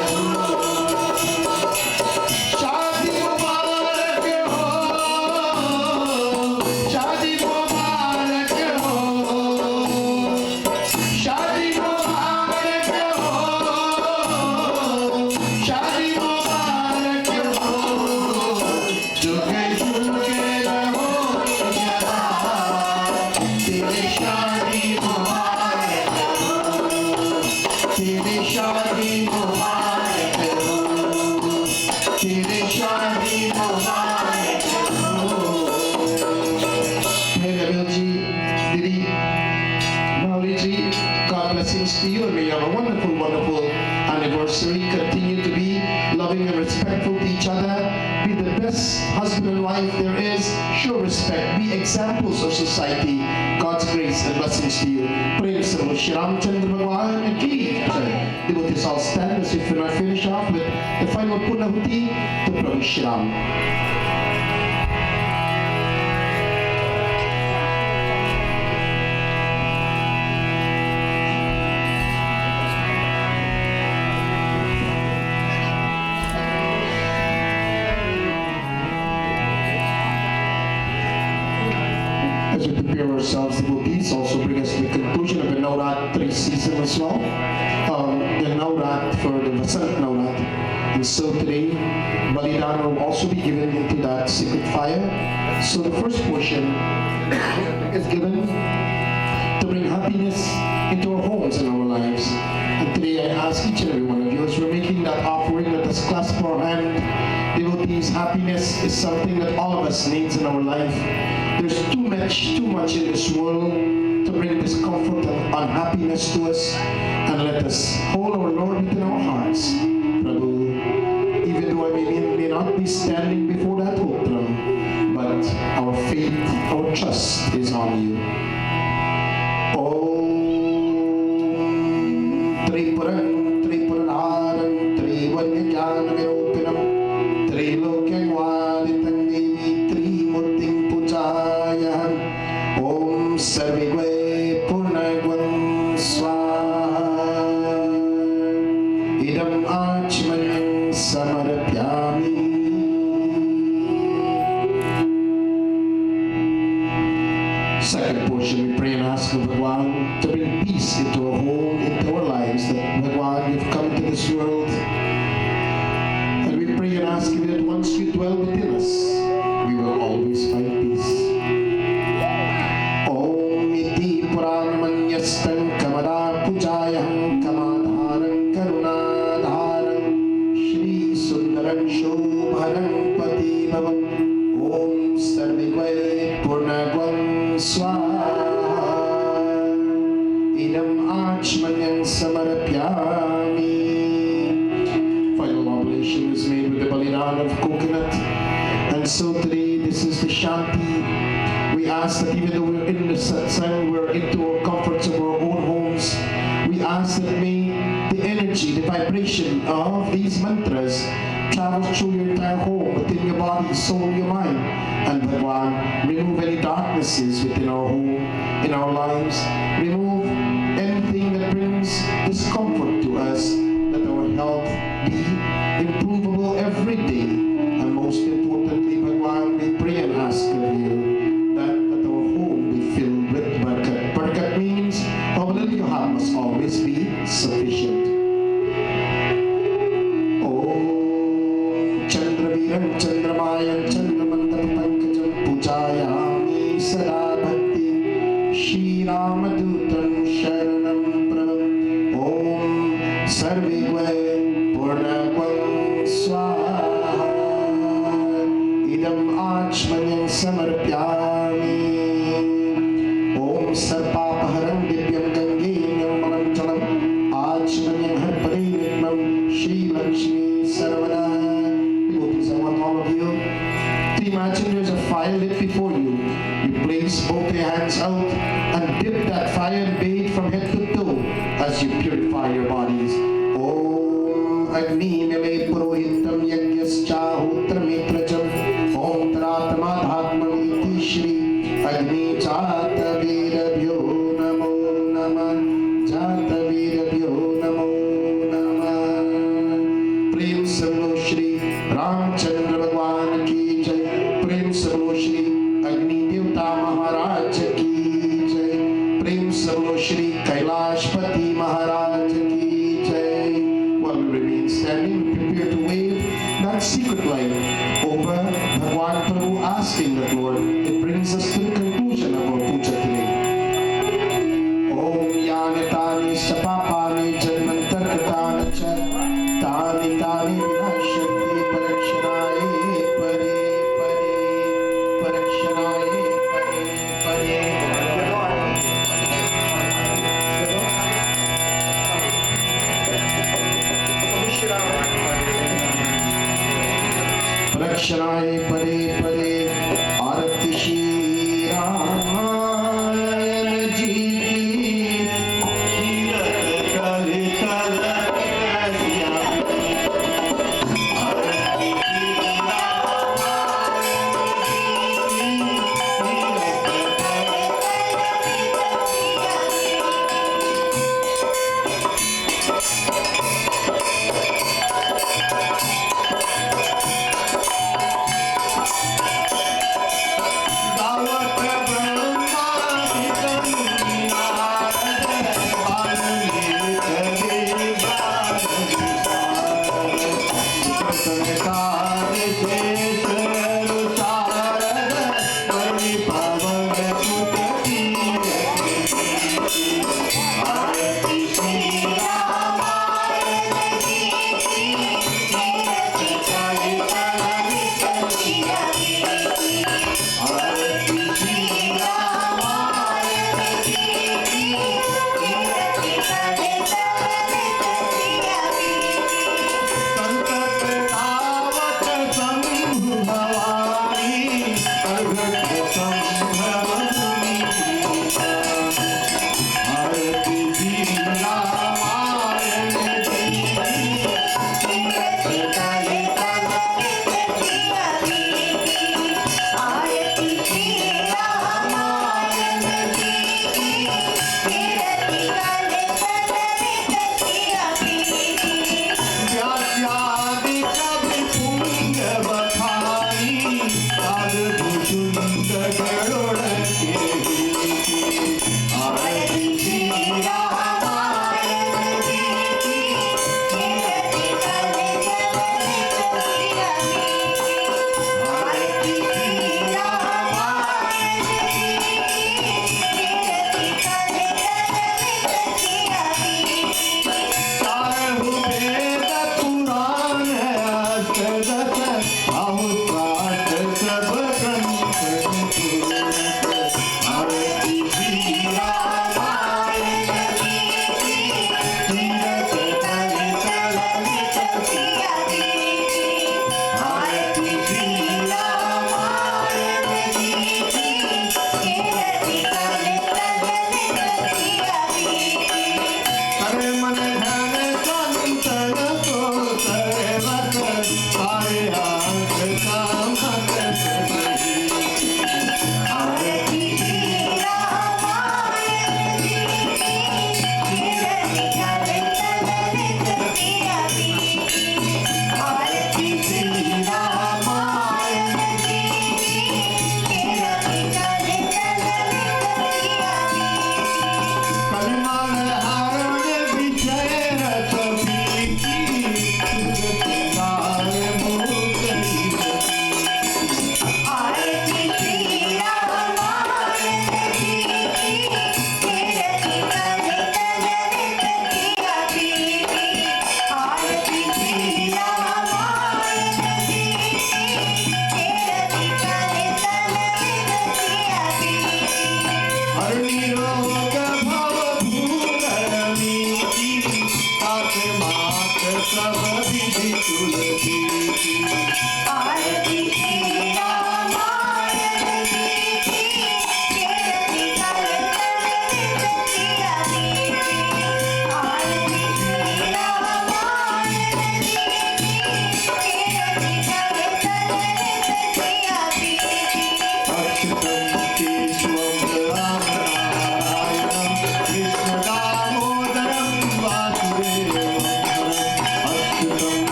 Shadi Mubarak ho, Shadi Mubarak ho, Shadi Mubarak ho, Shadi Mubarak ho, Jug Jug raho ek baar, tere Shadi Mubarak ho, tere Shadi Mubarak ho, tere Shadi Mubarak ho. Hey Ravilji, Didi, Mauliji, God blessings to you, and may you have a wonderful, wonderful anniversary. Continue to be loving and respectful to each other. Be the best husband and wife there is. Show respect. Be examples of society. God's grace and blessings to you. Praise the Lord. Shri Ram Bhagwan ki jai. Devotees all stand as if we are finish off with the final Punahuti to Prabhu Shri Ram. As we prepare ourselves, devotees also bring us to the conclusion of the Navratri season as well. The Navrat for the Vasant Navrat. And so today, Balidana will also be given into that sacred fire. So the first portion is given to bring happiness into our homes and our lives. And today I ask each and every one of you, as we're making that offering, let us clasp our hand. Devotees, happiness is something that all of us needs in our life. There's too much in this world to bring discomfort and unhappiness to us. And let us hold our Lord within our hearts. Prabhu, even though I may not be standing before that hope throne, but our faith, our trust is on you. Om Tripura समर्पयामि। Second portion, we pray and ask of Bhagwan to bring peace into our home, into our lives, that Bhagwan, we've come into this world, and we pray and ask you that once you dwell within us, we will always find peace. Om iti puranamanyastam kamada pujayam kamadharam karunadharam Shri Sundaram Shobharam Pati Bhavam Om Sarvigvai Purnagvam Swaha Idam Achmanyam Samarapyami. Final oblation is made with the balidan of coconut. And so today, this is the Shanti. We ask that even though we're in the satsang, we're into our comforts of our own homes, we ask that may the energy, the vibration of these mantras travel through your entire home, within your body, soul, your mind. And Bhagwan, remove any darknesses within our home, in our lives. Remove anything that brings discomfort to us, that our health be improvable every day. And most importantly, Bhagwan, we pray and ask of you that our home be filled with barakat. Barakat means how little you have must always be sufficient. Om Chandraviram Chandramayam Chandramandam Pankajam Pujayami Sada Bhakti Shri Ram Dutam Sharanam Prabham Om Sarvigvai Purnagvam Swaha Idam Achmanyam Samarpyami. Om Sarpapaharam Divyam Gangenyam Manam Jalam Achmanyam Harpare Nirmam Shri Lakshmi Sarvada. Devotees, I want all of you to imagine there's a fire lit before you. You place both your hands out and dip that fire and bathe from head to toe as you purify your bodies. Om Agni Nime Purohitam Yagyaschahotra Mitrajam Om Taratma Dhatman Iti Shri Agni Jata Virabhyo Namo Namah Jata Virabhyo Namo Namah. Prem Sablo Shri Ramchandra Bhagwan Ki Jai. Prem Sablo Shri Agni Devta Maharaj Ki Jai. Prem Sablo Shri Kailashpati Maharaj Ki Jai. While we remain standing, prepare to wave that secret light over Bhagwan Prabhu, asking that Lord, it brings us to the conclusion of our puja today. Om Yani Tani Sapapani Janmantarkatana Cha Tani Tani Vinashakti Parakshanaye Pare Pare Parakshanaye Pare Pare Parakshanaye Pare Pare Arati Shri Ramayana Ji Ki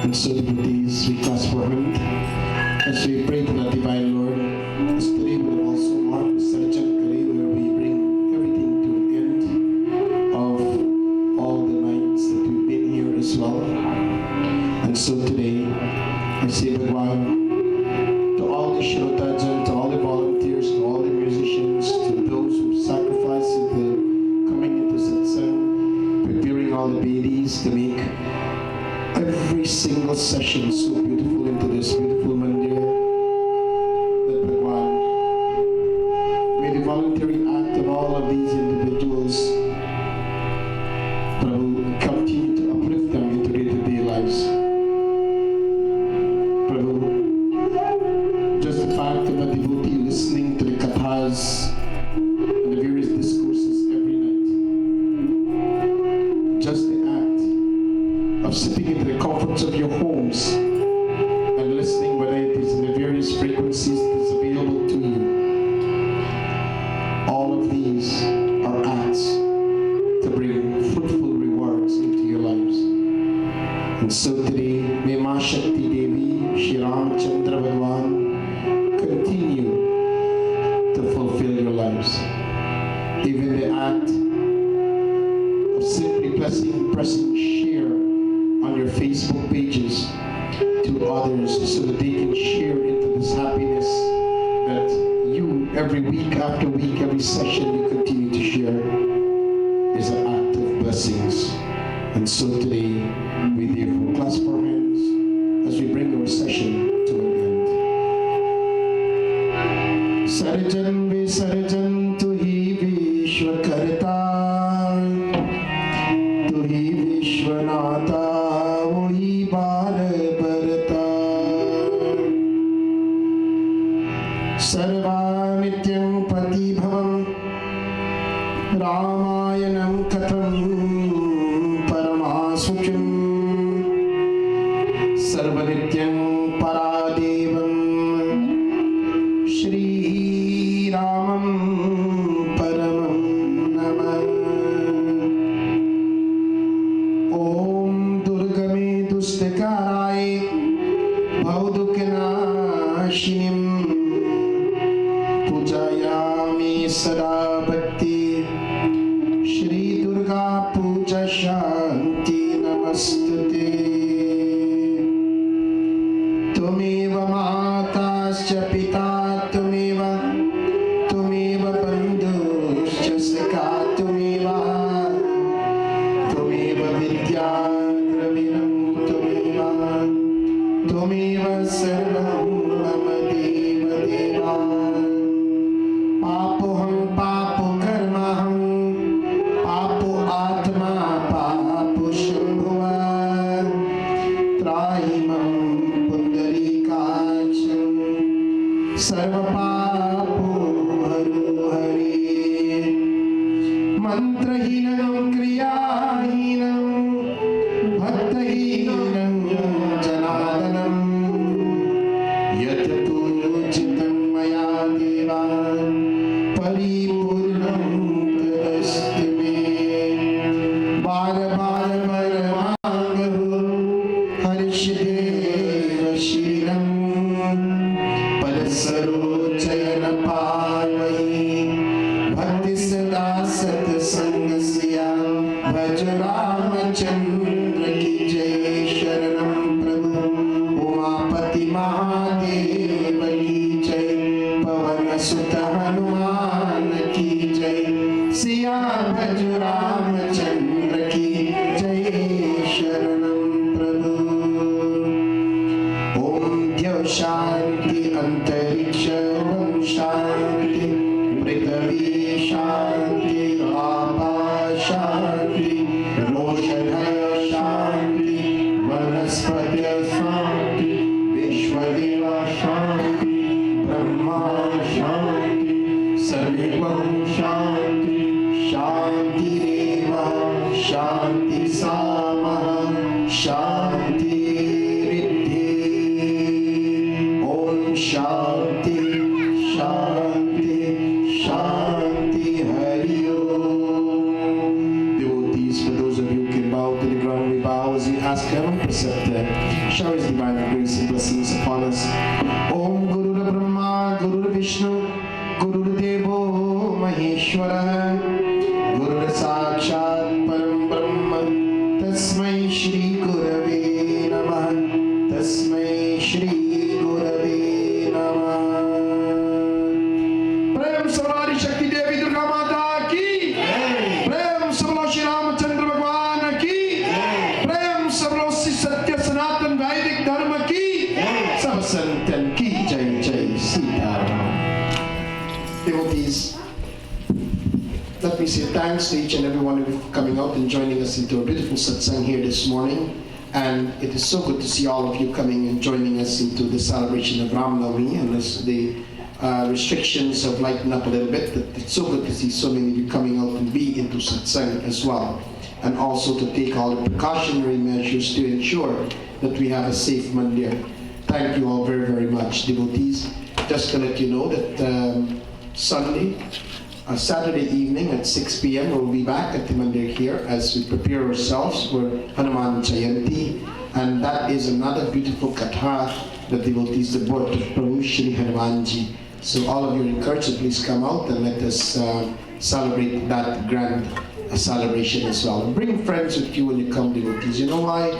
And so, devotees, we clasp our hand as we pray to the Divine Lord. As today will also mark the Sarjan Kari, where we bring everything to an end of all the nights that we've been here as well. And so today, I say Bhagwan to all the Shrotajan, to all the volunteers, to all the musicians, to those who sacrificed the coming into satsang, preparing all the Vedis to make every single session so beautiful into this beautiful mandir. That Bhagwan, may the voluntary act of all of these individuals, Prabhu, continue to uplift them into day-to-day lives. Prabhu, just the fact of a devotee listening to the kathas and the various discourses every night, just the act of sitting into the comforts of your homes and listening, whether it is in the various frequencies that is available to you. All of these are acts to bring fruitful rewards into your lives. And so today, may Ma Shakti Devi, Shri Ram Chandra Bhagwan continue to fulfill your lives. Even the act of simply pressing share on your Facebook pages to others so that they can share into this happiness that you, every week after week, every session you continue to share, is an act of blessings. And so today, we therefore clasp our hands as we bring our session to an end. Sarjan Visarjan tu hi Vishwakarta, tu hi Vishwanata, wohi Bal Bharata. Sarva Nityam Pati Bhavam, Ramayanam Katham Paramasucham, Sarva Nityam Paradevam, Shri Ramam Paramam Namah. Om Durgame Dustakarai Bhaudukhanashinim, Pujayami Sada Bhakti, Shri Durga Puja Shanti Namastute. Tumeva Matascha Pita Tumeva, Tumeva Bandhuscha Sakha Tumeva, Tumeva Vidya Dravinam Tumeva, Tumeva Sarvam Mama Deva Deva. Papoham Papo Karmaham, Papo दीनं क्रियाहीनं भक्तहीनं जनार्दनं यत् तुच्चितं मया देवा परिपूर्णं तदस्तु मे बार बार परमांगो हर्षदेव श्रीरं पदसरोचयन पावहि भक्ति सदा सत्संगस्या भज रामचंद्र की जय शरणं प्रभु उमापति महादेव की जय पवन सुत हनुमान की जय सिया भज रामचंद्र की जय शरणं प्रभु ओम द्यौ शांति अंतरिक्ष शांति पृथ्वी शांति आपा शांति रोषधय शांति वनस्पति शांति विश्वदेव शांति ब्रह्मा शांति सर्वं शांति शांतिरेव शांति सामः शांति ओम शांति शांति शांति हरि ओम devotees for those of you who can bow to the ground we bow as we ask heaven preceptor shower his divine grace and blessings upon us Om Guru Brahma Guru Vishnu Guru Devo Maheshwara Guru Sakshat Param Brahma Tasmai Shri Gurave Namah Tasmai Shri Gurave Namah Prem Savari Shakti Devi Durga Mata ki Prem Sablo Shri Ramachandra Bhagwan ki Prem Sablo Shri Satya Sanatan Vedic Dharma ki Sab Santan ki Jai Jai Sita Ram Devotees, let me say thanks to each and every one of you for coming out and joining us into a beautiful satsang here this morning. And it is so good to see all of you coming and joining us into the celebration of Ram Navami, unless the restrictions have lightened up a little bit. But it's so good to see so many of you coming out and be into satsang as well. And also to take all the precautionary measures to ensure that we have a safe mandir. Thank you all very, very much, devotees. Just to let you know that Saturday evening at 6 p.m. we'll be back at the mandir here as we prepare ourselves for Hanuman Jayanti, and that is another beautiful katha that devotees the birth of Prabhu Shri Hanumanji. So all of you are encouraged to please come out and let us celebrate that grand celebration as well. And bring friends with you when you come, devotees. You know why?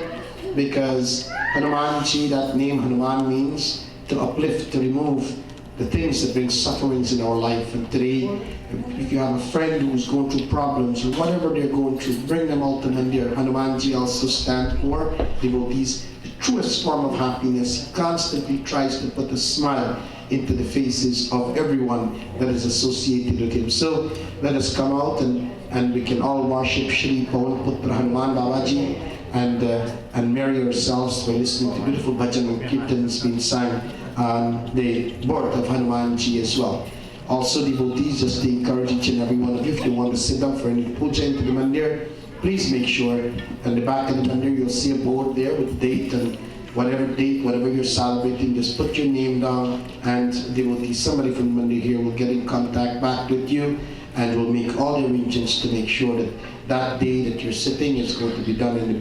Because Hanumanji, that name Hanuman means to uplift, to remove the things that bring sufferings in our life. And today, if you have a friend who's going through problems or whatever they're going through, bring them all to Mandir. Hanumanji also stands for devotees, the truest form of happiness. He constantly tries to put a smile into the faces of everyone that is associated with him. So let us come out and we can all worship Shri Pawan Putra Hanuman Babaji and marry ourselves by listening to beautiful bhajan and kirtans being sung on the birth of Hanumanji as well. Also devotees, just to encourage each and every one of you, if you want to sit down for any puja into the mandir, please make sure at the back of the mandir you'll see a board there with date, and whatever date, whatever you're celebrating, just put your name down, and devotees, somebody from the mandir here will get in contact back with you, and we'll make all the arrangements to make sure that that day that you're sitting is going to be done in the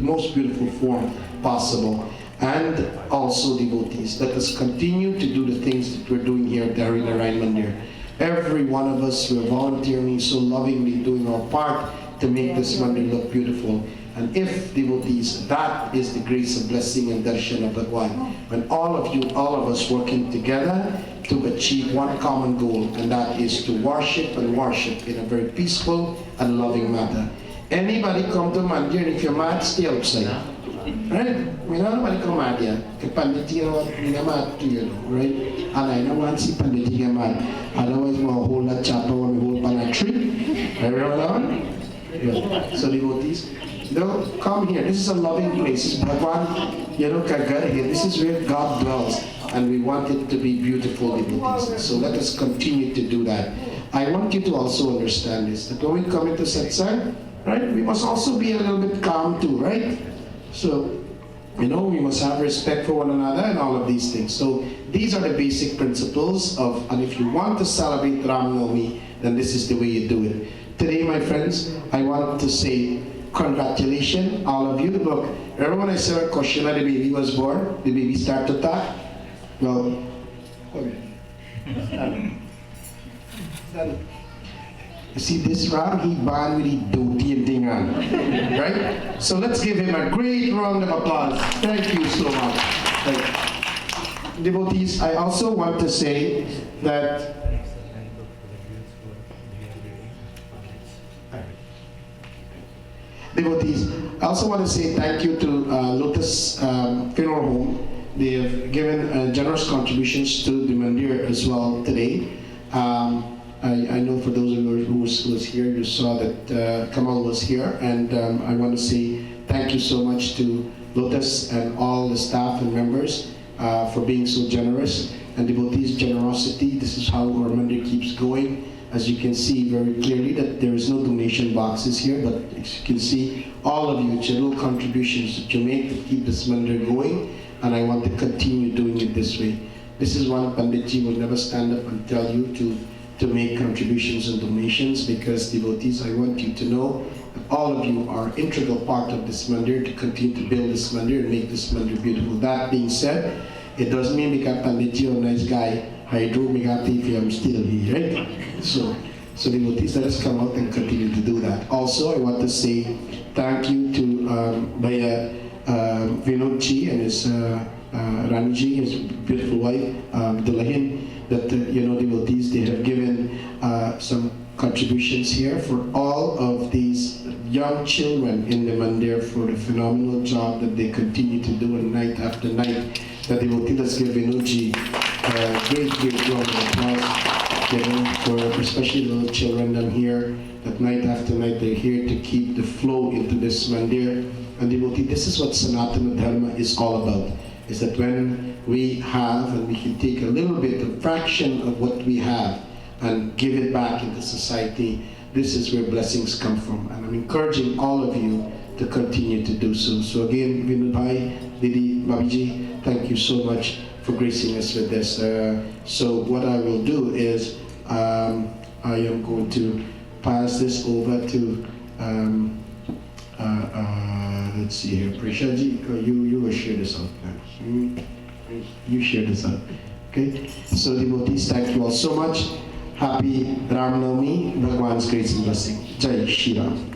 most beautiful form possible. And also devotees, let us continue to do the things that we're doing here at the Hari Narayan Mandir. Every one of us, we're volunteering so lovingly, doing our part to make this mandir look beautiful. And if devotees, that is the grace of blessing and darshan of Bhagwan. When all of you, all of us working together to achieve one common goal, and that is to worship and worship in a very peaceful and loving manner. Anybody come to mandir, and if you're mad, stay outside. Right? We don't want to come out here. Pandit Manny Mohabir to you, right? And I don't want to see Pandit Manny Mohabir. Otherwise, we'll hold that chapel and we'll hold on a tree. Everyone? Yeah. So devotees, come here. This is a loving place. This is Bhagwan, Kagar here. This is where God dwells. And we want it to be beautiful, devotees. So let us continue to do that. I want you to also understand this, that when we come into satsang, right, we must also be a little bit calm too, right? So, we must have respect for one another and all of these things. So these are the basic principles of, and if you want to celebrate Ram Navami, then this is the way you do it. Today, my friends, I want to say congratulations, all of you. Look, remember when I said Koshila, the baby was born, the baby started to talk? Well, okay. You see this Ram, he born with the dhoti and thing on, right? So let's give him a great round of applause. Thank you so much. Right. Devotees, I also want to say that devotees, I also want to say thank you to Lotus Funeral Home. They have given generous contributions to the mandir as well today. I know for those of you who was here, you saw that Kamal was here, and I want to say thank you so much to Lotus and all the staff and members for being so generous. And devotees' generosity, this is how our mandir keeps going. As you can see very clearly that there is no donation boxes here, but as you can see, all of you, it's your little contributions that you make to keep this mandir going, and I want to continue doing it this way. This is one Panditji will never stand up and tell you to make contributions and donations, because devotees, I want you to know that all of you are integral part of this mandir to continue to build this mandir and make this mandir beautiful. That being said, it doesn't mean because Panditji is a nice guy, Hydro Megati if I'm still here, right? So devotees, let us come out and continue to do that. Also, I want to say thank you to Bhaiya Vinodji and his Ranji, his beautiful wife, Dulahin, that devotees, they have given some contributions here for all of these young children in the mandir for the phenomenal job that they continue to do night after night. The devotees, let's give Vinodji a great round of applause, for especially the little children down here, that night after night they're here to keep the flow into this mandir. And devotee, this is what Sanatana Dharma is all about, is that when we have, and we can take a little bit, a fraction of what we have and give it back into society, this is where blessings come from. And I'm encouraging all of you to continue to do so. So again, Vinod Bhai, Didi, Babiji, thank you so much for gracing us with this. So what I will do is, I am going to pass this over to, let's see here, Prishaji, you will share this out. You share this out. Okay? So devotees, thank you all so much. Happy Ram Navami, Bhagwan's grace and blessing. Jai Shri Ram.